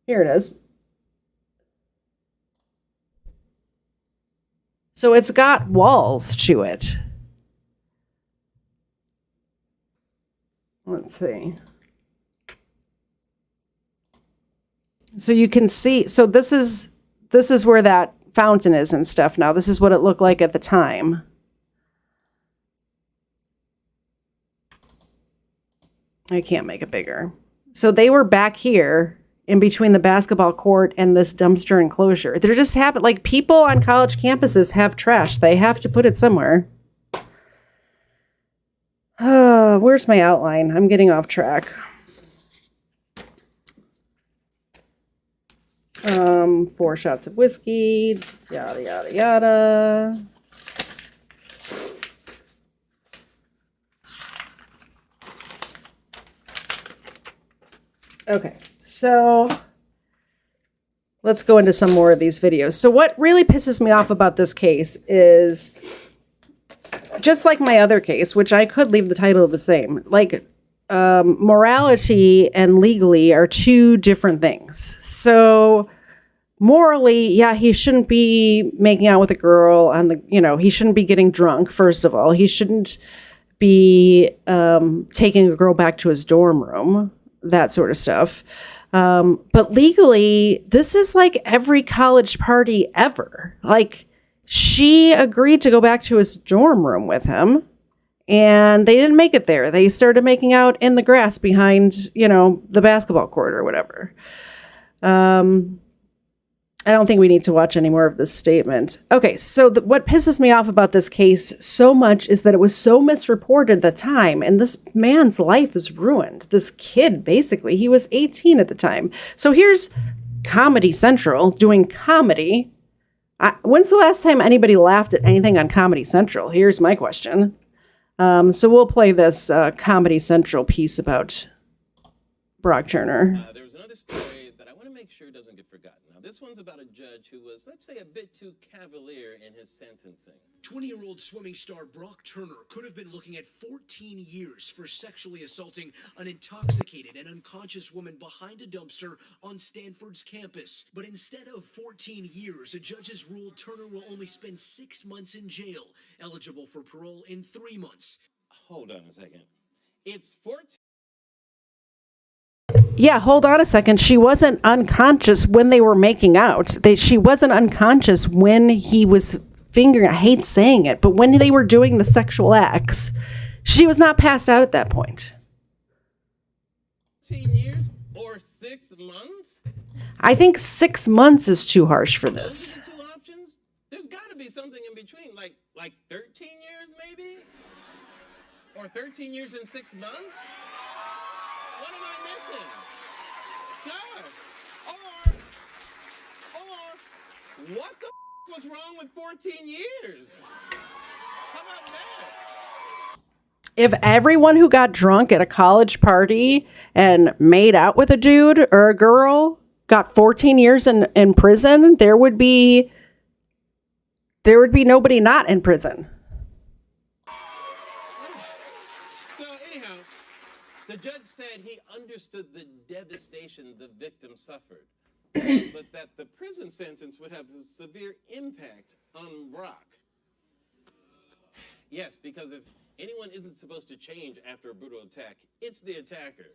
Here it is. So it's got walls to it. Let's see. So you can see, so this is where that fountain is and stuff now. This is what it looked like at the time. I can't make it bigger. So they were back here in between the basketball court and this dumpster enclosure. They're just happen like people on college campuses have trash. They have to put it somewhere. Where's my outline? I'm getting off track. 4 shots of whiskey, yada, yada, yada. Okay, so let's go into some more of these videos. So what really pisses me off about this case is, just like my other case, which I could leave the title the same, like morality and legally are 2 different things. So morally, yeah, he shouldn't be making out with a girl on the, he shouldn't be getting drunk, first of all. He shouldn't be taking a girl back to his dorm room, that sort of stuff. But legally, this is like every college party ever. Like, she agreed to go back to his dorm room with him, and they didn't make it there. They started making out in the grass behind, the basketball court or whatever. I don't think we need to watch any more of this statement. Okay, so what pisses me off about this case so much is that it was so misreported at the time, and this man's life is ruined. This kid, basically, he was 18 at the time. So here's Comedy Central doing comedy. When's the last time anybody laughed at anything on Comedy Central? Here's my question. So we'll play this Comedy Central piece about Brock Turner. There was another story that I want to make sure doesn't get forgotten. Now, this one's about a judge who was, let's say, a bit too cavalier in his sentencing. 20-year-old swimming star Brock Turner could have been looking at 14 years for sexually assaulting an intoxicated and unconscious woman behind a dumpster on Stanford's campus. But instead of 14 years, a judge has ruled Turner will only spend 6 months in jail, eligible for parole in 3 months. Hold on a second. It's 14. Yeah, hold on a second. She wasn't unconscious when they were making out. She wasn't unconscious when he was fingering. I hate saying it, but when they were doing the sexual acts, she was not passed out at that point. 14 years or 6 months? I think 6 months is too harsh for this. Those are the two options? There's got to be something in between, like 13 years maybe? Or 13 years and 6 months? What am I missing? God. Or, what the was wrong with 14 years? How about that? If everyone who got drunk at a college party and made out with a dude or a girl got 14 years in prison, there would be nobody not in prison. So anyhow, the judge said he understood the devastation the victim suffered, but that the prison sentence would have a severe impact on Brock. Yes, because if anyone isn't supposed to change after a brutal attack, it's the attacker.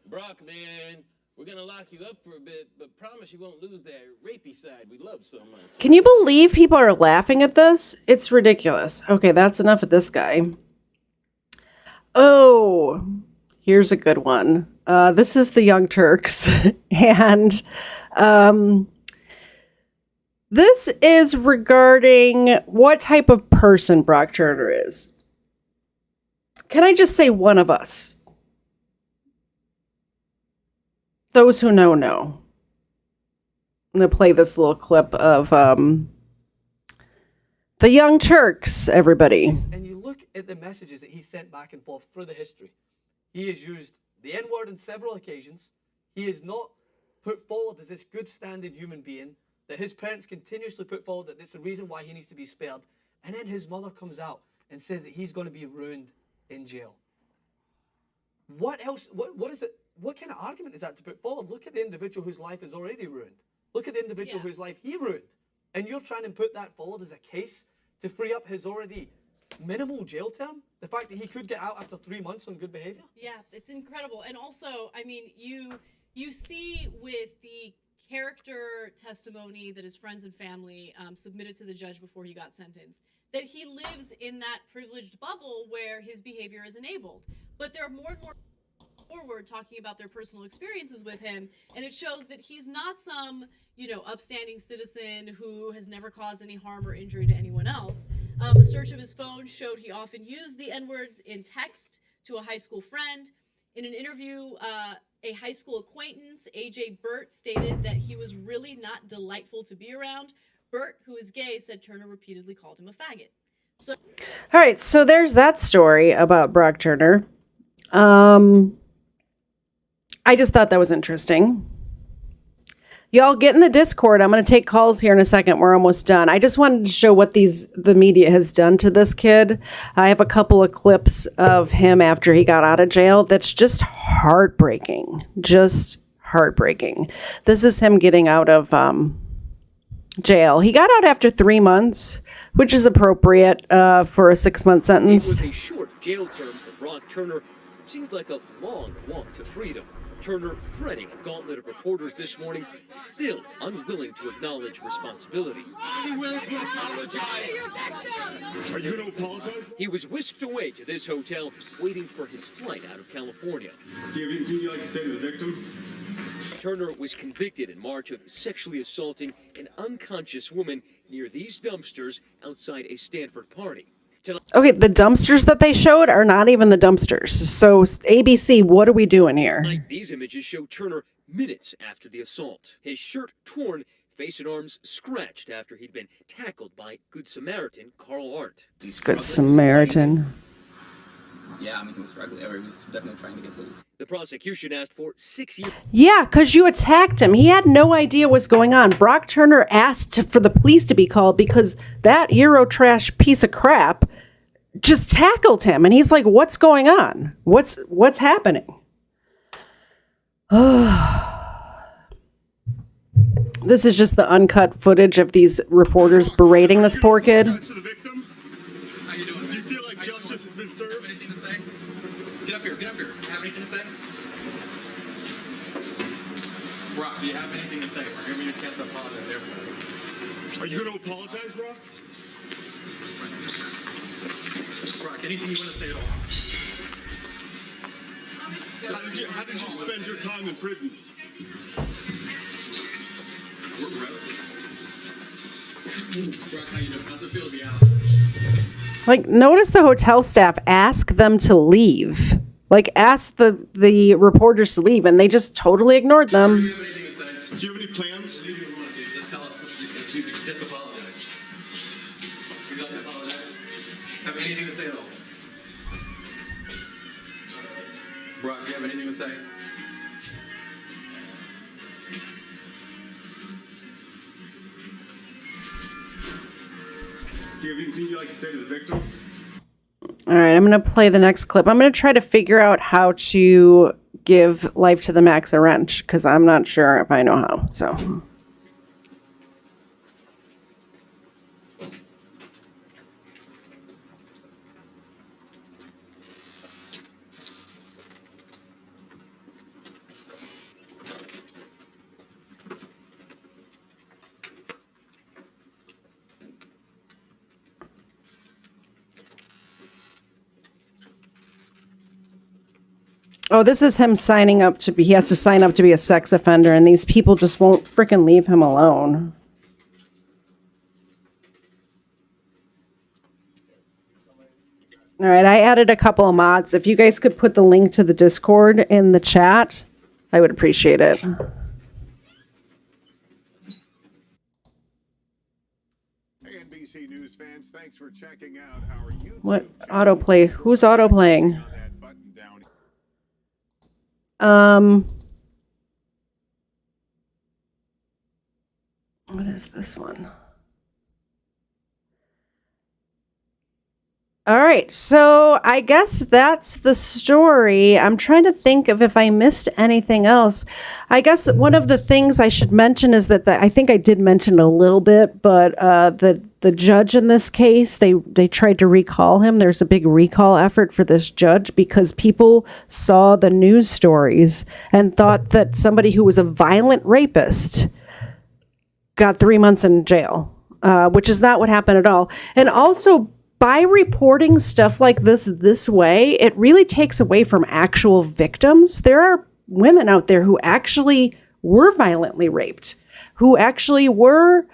Brock, man, we're gonna lock you up for a bit, but promise you won't lose that rapey side we love so much. Can you believe people are laughing at this? It's ridiculous. Okay, that's enough of this guy. Oh, here's a good one. This is the Young Turks, and this is regarding what type of person Brock Turner is. Can I just say one of us? Those who know, know. I'm going to play this little clip of the Young Turks, everybody. And you look at the messages that he sent back and forth through the history. He has used the N-word on several occasions. He is not put forward as this good standard human being that his parents continuously put forward that it's the reason why he needs to be spared. And then his mother comes out and says that he's going to be ruined in jail. What else? What is it? What kind of argument is that to put forward? Look at the individual whose life is already ruined. Look at the individual whose life he ruined. And you're trying to put that forward as a case to free up his already minimal jail term? The fact that he could get out after 3 months on good behavior? Yeah, it's incredible. And also, I mean, you see with the character testimony that his friends and family submitted to the judge before he got sentenced, that he lives in that privileged bubble where his behavior is enabled. But there are more and more forward talking about their personal experiences with him, and it shows that he's not some, upstanding citizen who has never caused any harm or injury to anyone else. A search of his phone showed he often used the N-words in text to a high school friend. In an interview, a high school acquaintance, AJ Burt, stated that he was really not delightful to be around. Burt, who is gay, said Turner repeatedly called him a faggot. So, all right, so there's that story about Brock Turner. I just thought that was interesting. Y'all get in the Discord. I'm going to take calls here in a second. We're almost done. I just wanted to show what the media has done to this kid. I have a couple of clips of him after he got out of jail. That's just heartbreaking. Just heartbreaking. This is him getting out of jail. He got out after 3 months, which is appropriate for a 6-month sentence. It was a short jail term for Brock Turner. It seemed like a long walk to freedom. Turner threading a gauntlet of reporters this morning, still unwilling to acknowledge responsibility. Are you going to apologize? He was whisked away to this hotel, waiting for his flight out of California. Do you have anything you'd like to say to the victim? Turner was convicted in March of sexually assaulting an unconscious woman near these dumpsters outside a Stanford party. Okay, the dumpsters that they showed are not even the dumpsters. So ABC, what are we doing here? Tonight, these images show Turner minutes after the assault. His shirt torn, face and arms scratched after he'd been tackled by Good Samaritan Carl Arndt. Good Samaritan. Yeah, I mean, he was struggling, or he was definitely trying to get loose. The prosecution asked for 6 years. Yeah, because you attacked him. He had no idea what's going on. Brock Turner asked for the police to be called because that Eurotrash piece of crap just tackled him. And he's like, what's going on? What's happening? This is just the uncut footage of these reporters berating this poor kid. How you doing? Do you feel like justice has been served? Anything to say? Get up here, get up here. Have anything to say? Brock, do you have anything to say? We're giving you a chance to apologize to everybody. Are you going to apologize, Brock? Brock, anything you want to say at all? How did you spend your time in prison? Brock, how you doing? How's it feel to be out? Like, notice the hotel staff ask them to leave. Like, ask the reporters to leave, and they just totally ignored them. Do you have any plans? Just tell us. If you could just apologize. Would you like to apologize? Have anything to say at all? Brock, do you have anything to say? Do you have anything you'd like to say to the victim? All right, I'm going to play the next clip. I'm going to try to figure out how to give Life to the Max a wrench because I'm not sure if I know how. So. Oh, this is him signing up to be, he has to sign up to be a sex offender, and these people just won't freaking leave him alone. All right, I added a couple of mods. If you guys could put the link to the Discord in the chat, I would appreciate it. Hey, NBC News fans, thanks for checking out our YouTube. What autoplay? Who's autoplaying? What is this one? All right, so I guess that's the story. I'm trying to think of if I missed anything else. I guess one of the things I should mention is that I think I did mention a little bit, but the judge in this case, they tried to recall him. There's a big recall effort for this judge because people saw the news stories and thought that somebody who was a violent rapist got 3 months in jail, which is not what happened at all. And also, by reporting stuff like this way, it really takes away from actual victims. There are women out there who actually were violently raped, who actually were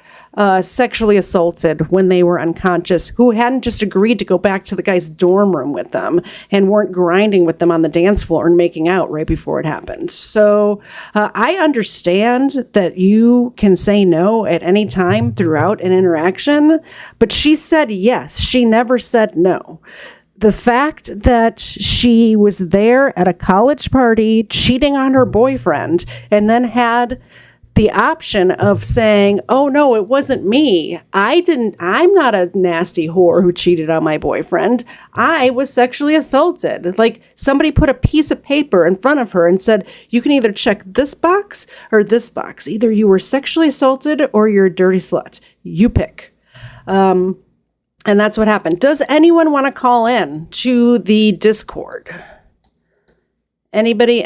sexually assaulted when they were unconscious, who hadn't just agreed to go back to the guy's dorm room with them and weren't grinding with them on the dance floor and making out right before it happened. So I understand that you can say no at any time throughout an interaction, but she said yes. She never said no. The fact that she was there at a college party cheating on her boyfriend and then had the option of saying, oh no, it wasn't me. I'm not a nasty whore who cheated on my boyfriend. I was sexually assaulted. Like, somebody put a piece of paper in front of her and said, you can either check this box or this box. Either you were sexually assaulted or you're a dirty slut. You pick. And that's what happened. Does anyone want to call in to the Discord? Anybody?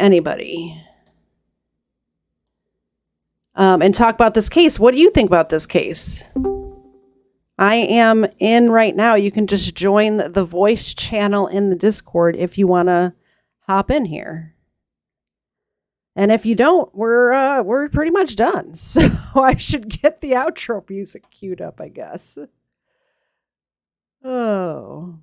and talk about this case. What do you think about this case? I am in right now. You can just join the voice channel in the Discord if you want to hop in here. And if you don't, we're pretty much done. So I should get the outro music queued up, I guess. Oh.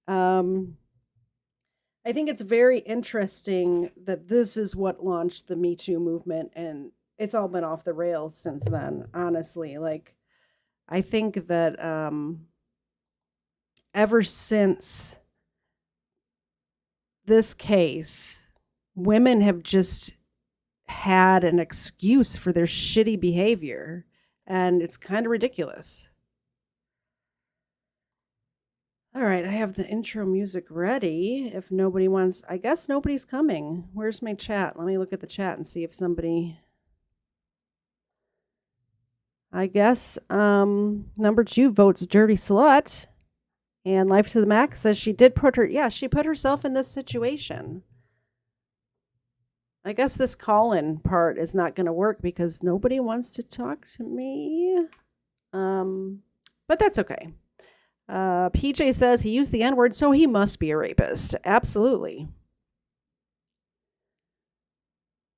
I think it's very interesting that this is what launched the Me Too movement, and it's all been off the rails since then, honestly. Like, I think that ever since this case, women have just had an excuse for their shitty behavior, and it's kind of ridiculous. All right, I have the intro music ready. If nobody wants, I guess nobody's coming. Where's my chat? Let me look at the chat and see if somebody. I guess number 2 votes Dirty Slut. And Life to the Max says she did she put herself in this situation. I guess this call-in part is not going to work because nobody wants to talk to me. But that's okay. PJ says he used the N-word, so he must be a rapist. Absolutely.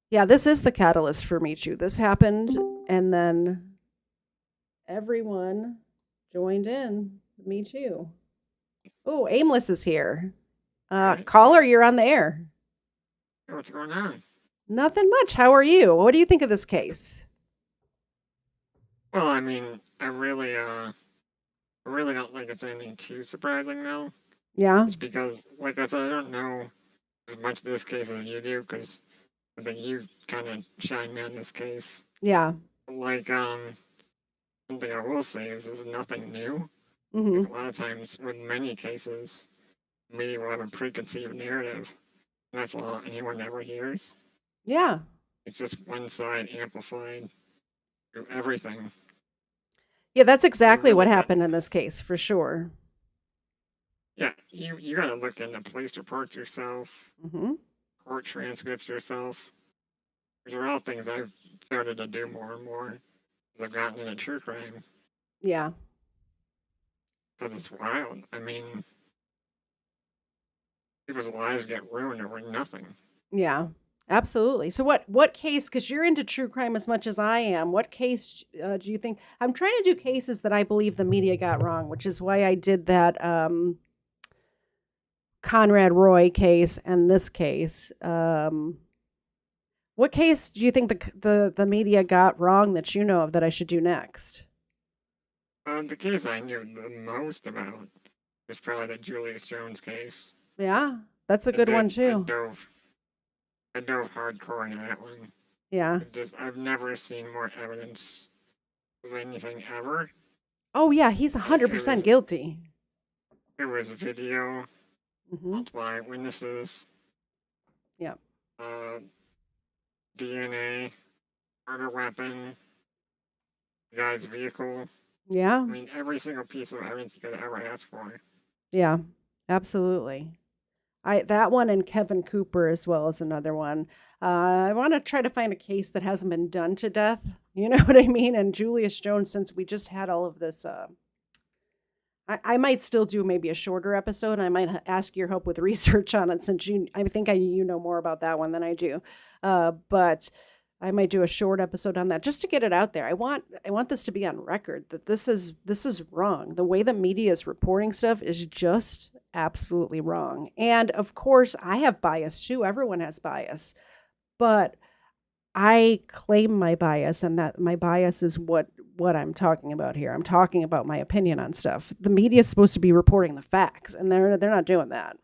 Yeah, this is the catalyst for Me Too. This happened, and then everyone joined in. Me Too. Oh, Aimless is here. Caller, you're on the air. What's going on? Nothing much. How are you? What do you think of this case? Well, I mean, I really don't think it's anything too surprising, though. Yeah. It's because, like I said, I don't know as much of this case as you do, because I think you kind of shine me on this case. Yeah. Like, one thing I will say is this is nothing new. Mm-hmm. Like, a lot of times, with many cases, media will have a preconceived narrative. And that's all anyone ever hears. Yeah. It's just one side amplified through everything. Yeah, that's exactly what happened in this case, for sure. Yeah, you gotta look into police reports yourself, court transcripts yourself. These are all things I've started to do more and more as I've gotten into true crime. Yeah. Because it's wild. I mean, people's lives get ruined over nothing. Yeah, absolutely. So what case, because you're into true crime as much as I am, what case do you think? I'm trying to do cases that I believe the media got wrong, which is why I did that Conrad Roy case and this case. What case do you think the media got wrong that you know of that I should do next? The case I knew the most about is probably the Julius Jones case. Yeah, that's a good one too. I dove hardcore into that one. Yeah. I've never seen more evidence of anything ever. Oh yeah, he's 100% guilty. There was video, multiple eyewitnesses. Yeah. DNA, murder weapon, the guy's vehicle. Yeah. I mean, every single piece of evidence you could ever ask for. Yeah, absolutely. That one and Kevin Cooper as well as another one. I want to try to find a case that hasn't been done to death. You know what I mean? And Julius Jones, since we just had all of this, I might still do maybe a shorter episode. I might ask your help with research on it since you know more about that one than I do. But I might do a short episode on that just to get it out there. I want this to be on record that this is wrong. The way the media is reporting stuff is just absolutely wrong. And of course, I have bias too. Everyone has bias. But I claim my bias, and that my bias is what I'm talking about here. I'm talking about my opinion on stuff. The media is supposed to be reporting the facts, and they're not doing that.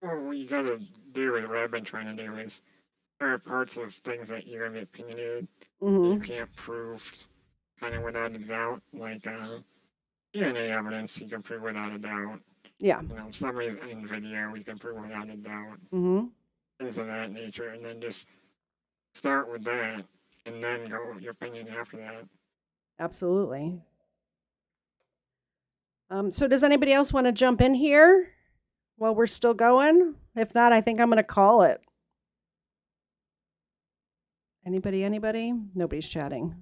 Well, what you gotta do is what I've been trying to do is there are parts of things that you're gonna be opinionated that you can't prove kind of without a doubt, like DNA evidence you can prove without a doubt. Yeah. You know, somebody's in video you can prove without a doubt. Things of that nature, and then just start with that, and then go with your opinion after that. Absolutely. So does anybody else want to jump in here while we're still going? If not, I think I'm going to call it. Anybody? Nobody's chatting.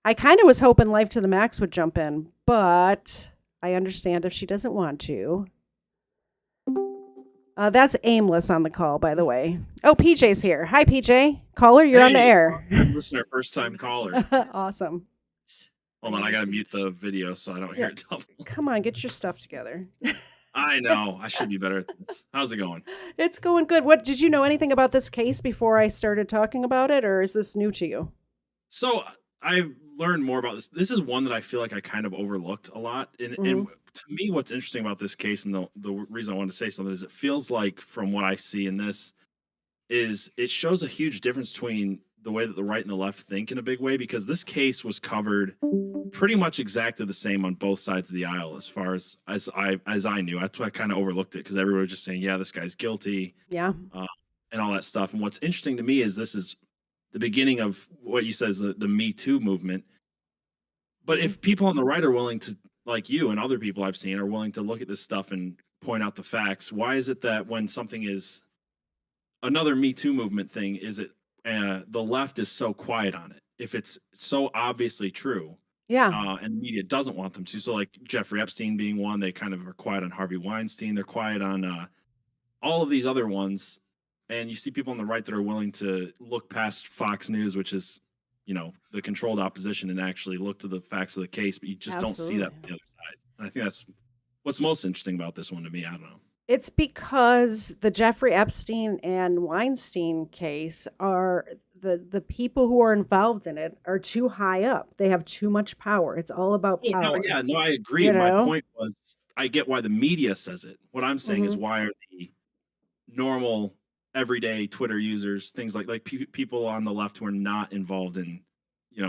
I kind of was hoping Life to the Max would jump in, but I understand if she doesn't want to. That's Aimless on the call, by the way. Oh, PJ's here. Hi, PJ. Caller, you're on the air. Listener, first time caller. Awesome. Hold on, I gotta mute the video so I don't hear it double. Come on, get your stuff together. I know. I should be better at this. How's it going? It's going good. What did you know anything about this case before I started talking about it, or is this new to you? So I've learned more about this. This is one that I feel like I kind of overlooked a lot. And to me, what's interesting about this case, and the reason I wanted to say something is it feels like, from what I see in this, is it shows a huge difference between the way that the right and the left think in a big way, because this case was covered pretty much exactly the same on both sides of the aisle as far as I knew. That's why I kind of overlooked it, because everybody was just saying, yeah, this guy's guilty. Yeah. And all that stuff. And what's interesting to me is this is the beginning of what you said is the Me Too movement. But if people on the right are willing to, like you and other people I've seen, are willing to look at this stuff and point out the facts, why is it that when something is another Me Too movement thing, is it the left is so quiet on it? If it's so obviously true, Yeah. and the media doesn't want them to. So like Jeffrey Epstein being one, they kind of are quiet on Harvey Weinstein. They're quiet on all of these other ones. And you see people on the right that are willing to look past Fox News, which is, the controlled opposition, and actually look to the facts of the case, but you just don't see that on the other side. And I think that's what's most interesting about this one to me. I don't know. It's because the Jeffrey Epstein and Weinstein case are the people who are involved in it are too high up. They have too much power. It's all about power. No, I agree. My point was, I get why the media says it. What I'm saying is, why are the normal, everyday Twitter users, things like people on the left who are not involved in,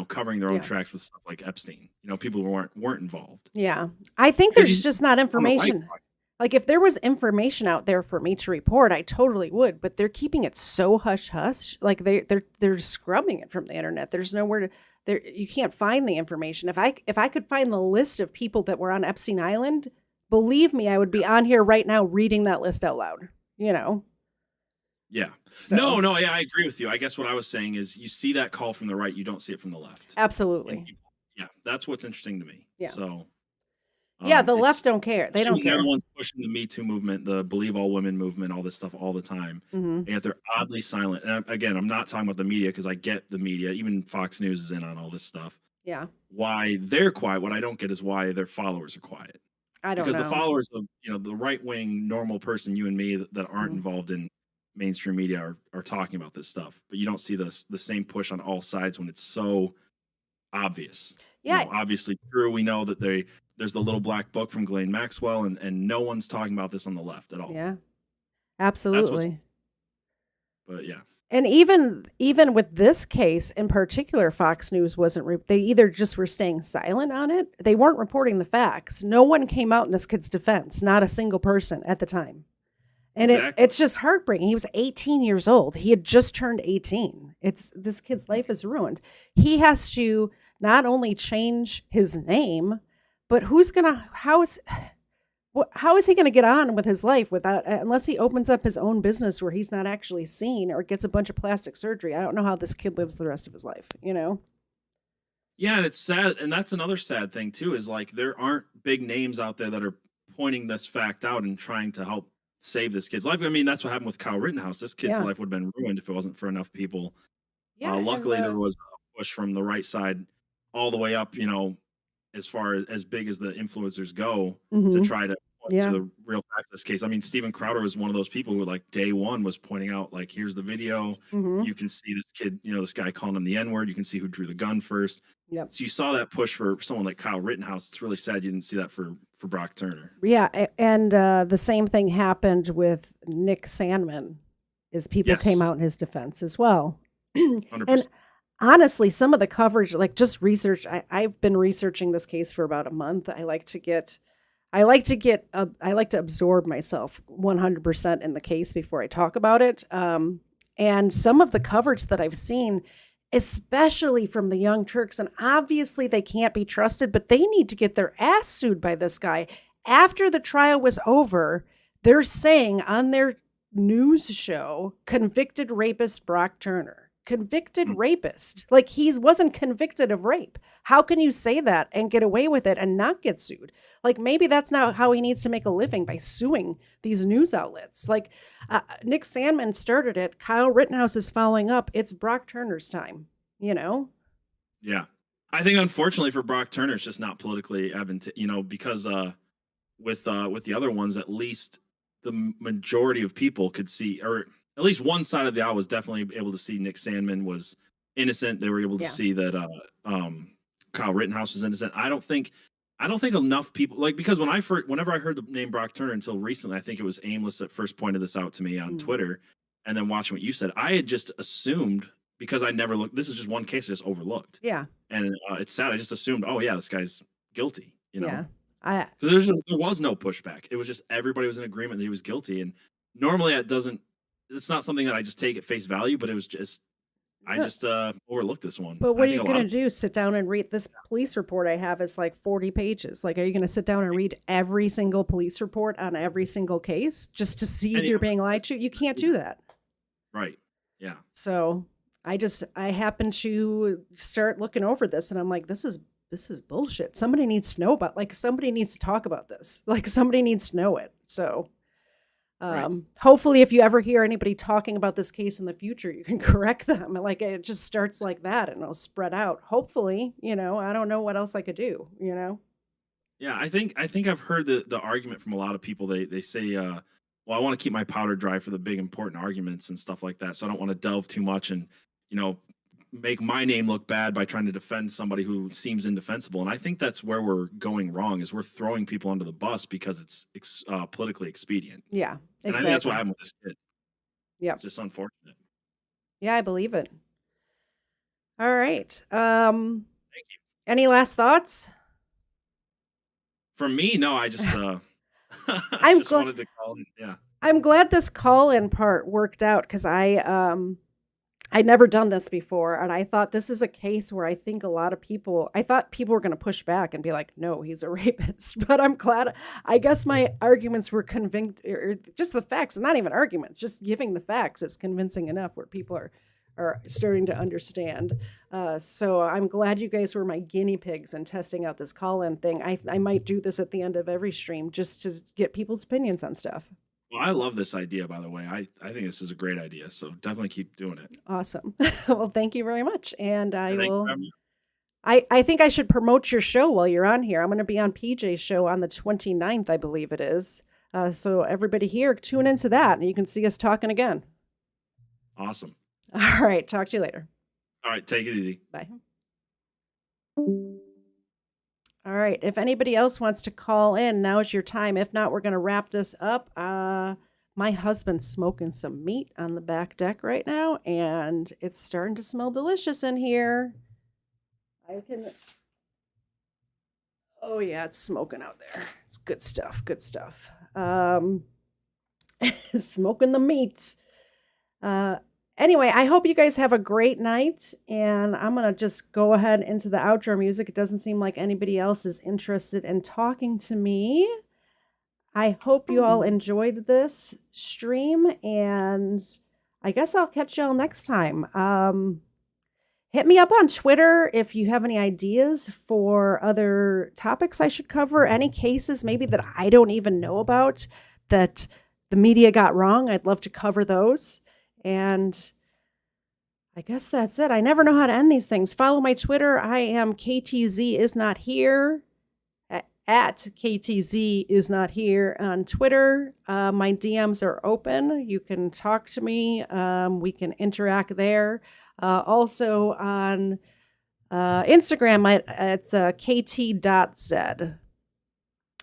covering their own tracks with stuff like Epstein, people who weren't involved. Yeah. I think there's just not information. Like, if there was information out there for me to report, I totally would, but they're keeping it so hush hush. Like they're scrubbing it from the internet. There's nowhere you can't find the information. If I could find the list of people that were on Epstein Island, believe me, I would be on here right now reading that list out loud, Yeah. So. No, yeah, I agree with you. I guess what I was saying is, you see that call from the right, you don't see it from the left. Absolutely. Yeah, that's what's interesting to me. Yeah. So the left don't care. They don't care. Everyone's pushing the Me Too movement, the Believe All Women movement, all this stuff all the time. And yet they're oddly silent. And again, I'm not talking about the media, because I get the media. Even Fox News is in on all this stuff. Yeah. Why they're quiet. What I don't get is why their followers are quiet. I don't know. Because the followers of, the right-wing normal person, you and me, that aren't involved in mainstream media are talking about this stuff. But you don't see the same push on all sides when it's so obvious. Yeah. Obviously true. We know that there's the little black book from Ghislaine Maxwell, and no one's talking about this on the left at all. Yeah. Absolutely. But yeah. And even with this case in particular, Fox News wasn't. They either just were staying silent on it. They weren't reporting the facts. No one came out in this kid's defense. Not a single person at the time. And it's just heartbreaking. He was 18 years old. He had just turned 18. This kid's life is ruined. He has to not only change his name, but how is he gonna get on with his life unless he opens up his own business where he's not actually seen, or gets a bunch of plastic surgery? I don't know how this kid lives the rest of his life, Yeah, and it's sad, and that's another sad thing too, is like there aren't big names out there that are pointing this fact out and trying to help save this kid's life. I mean, that's what happened with Kyle Rittenhouse. This kid's life would have been ruined if it wasn't for enough people. Yeah, luckily, there was a push from the right side all the way up, as far as big as the influencers go, to try to point to the real fact of this case. I mean, Steven Crowder was one of those people who, like, day one was pointing out, like, here's the video. You can see this kid, this guy calling him the N-word. You can see who drew the gun first. Yep. So you saw that push for someone like Kyle Rittenhouse. It's really sad you didn't see that for Brock Turner. Yeah, and the same thing happened with Nick Sandmann, is people came out in his defense as well. 100%. And honestly, some of the coverage, like just research, I've been researching this case for about a month. I like to absorb myself 100% in the case before I talk about it. And some of the coverage that I've seen, especially from the Young Turks, and obviously they can't be trusted, but they need to get their ass sued by this guy. After the trial was over, they're saying on their news show, convicted rapist Brock Turner. convicted rapist. Like, he wasn't convicted of rape. How can you say that and get away with it and not get sued? Like, maybe that's not how he needs to make a living, by suing these news outlets. Like, Nick Sandmann started it. Kyle Rittenhouse is following up. It's Brock Turner's time, you know? Yeah. I think unfortunately for Brock Turner, it's just not politically because with the other ones, at least the majority of people could see, or at least one side of the aisle was definitely able to see Nick Sandmann was innocent. They were able to see that Kyle Rittenhouse was innocent. I don't think enough people, like, because whenever I heard the name Brock Turner until recently, I think it was Aimless that first pointed this out to me on Twitter, and then watching what you said, I had just assumed, because I never looked. This is just one case I just overlooked. Yeah. And it's sad. I just assumed, oh yeah, this guy's guilty. Yeah. Because there was no pushback. It was just everybody was in agreement that he was guilty. And normally it's not something that I just take at face value, but it was just, I just overlooked this one. But what are you going to do? Sit down and read this police report I have? It's like 40 pages. Like, are you going to sit down and read every single police report on every single case just to see if you're being lied to? You can't do that. Right. Yeah. So I happened to start looking over this, and I'm like, this is bullshit. Somebody needs to know somebody needs to talk about this. Like, somebody needs to know it. So hopefully if you ever hear anybody talking about this case in the future, you can correct them. Like, it just starts like that and it'll spread out. Hopefully, I don't know what else I could do, Yeah, I think I've heard the argument from a lot of people. They say, well, I want to keep my powder dry for the big important arguments and stuff like that. So I don't want to delve too much and, make my name look bad by trying to defend somebody who seems indefensible. And I think that's where we're going wrong, is we're throwing people under the bus because it's politically expedient. Yeah, exactly. And I think that's what happened with this kid. Yeah. It's just unfortunate. Yeah, I believe it. All right. Thank you. Any last thoughts? For me, no, I just I just wanted to call in. Yeah. I'm glad this call-in part worked out, because I'd never done this before, and I thought this is a case where I think I thought people were going to push back and be like, no, he's a rapist. But I'm glad. I guess my arguments were or just the facts, and not even arguments, just giving the facts is convincing enough where people are starting to understand. So I'm glad you guys were my guinea pigs in testing out this call-in thing. I might do this at the end of every stream just to get people's opinions on stuff. Well, I love this idea, by the way. I think this is a great idea. So definitely keep doing it. Awesome. Well, thank you very much. And I will. having me. I think I should promote your show while you're on here. I'm going to be on PJ's show on the 29th, I believe it is. So everybody here, tune into that, and you can see us talking again. Awesome. All right. Talk to you later. All right. Take it easy. Bye. All right. If anybody else wants to call in, now is your time. If not, we're going to wrap this up. My husband's smoking some meat on the back deck right now, and it's starting to smell delicious in here. Oh yeah, it's smoking out there. It's good stuff. Good stuff. Smoking the meat. Anyway, I hope you guys have a great night, and I'm going to just go ahead into the outro music. It doesn't seem like anybody else is interested in talking to me. I hope you all enjoyed this stream, and I guess I'll catch y'all next time. Hit me up on Twitter if you have any ideas for other topics I should cover, any cases maybe that I don't even know about that the media got wrong. I'd love to cover those. And I guess that's it. I never know how to end these things. Follow my Twitter. I am KTZ is not here. At KTZ is not here on Twitter. My DMs are open. You can talk to me. We can interact there. Also on Instagram, it's kt.z.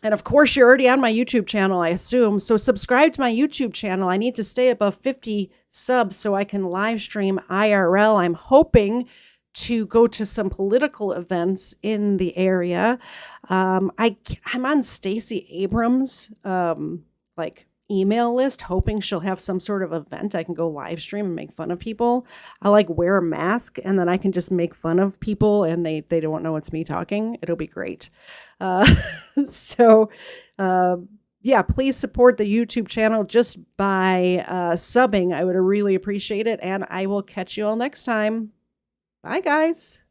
And of course, you're already on my YouTube channel, I assume. So subscribe to my YouTube channel. I need to stay above 50 subs so I can live stream IRL. I'm hoping to go to some political events in the area. I'm on Stacey Abrams' email list, hoping she'll have some sort of event I can go live stream and make fun of people. I wear a mask, and then I can just make fun of people, and they don't know it's me talking. It'll be great. yeah, please support the YouTube channel just by subbing. I would really appreciate it. And I will catch you all next time. Bye, guys.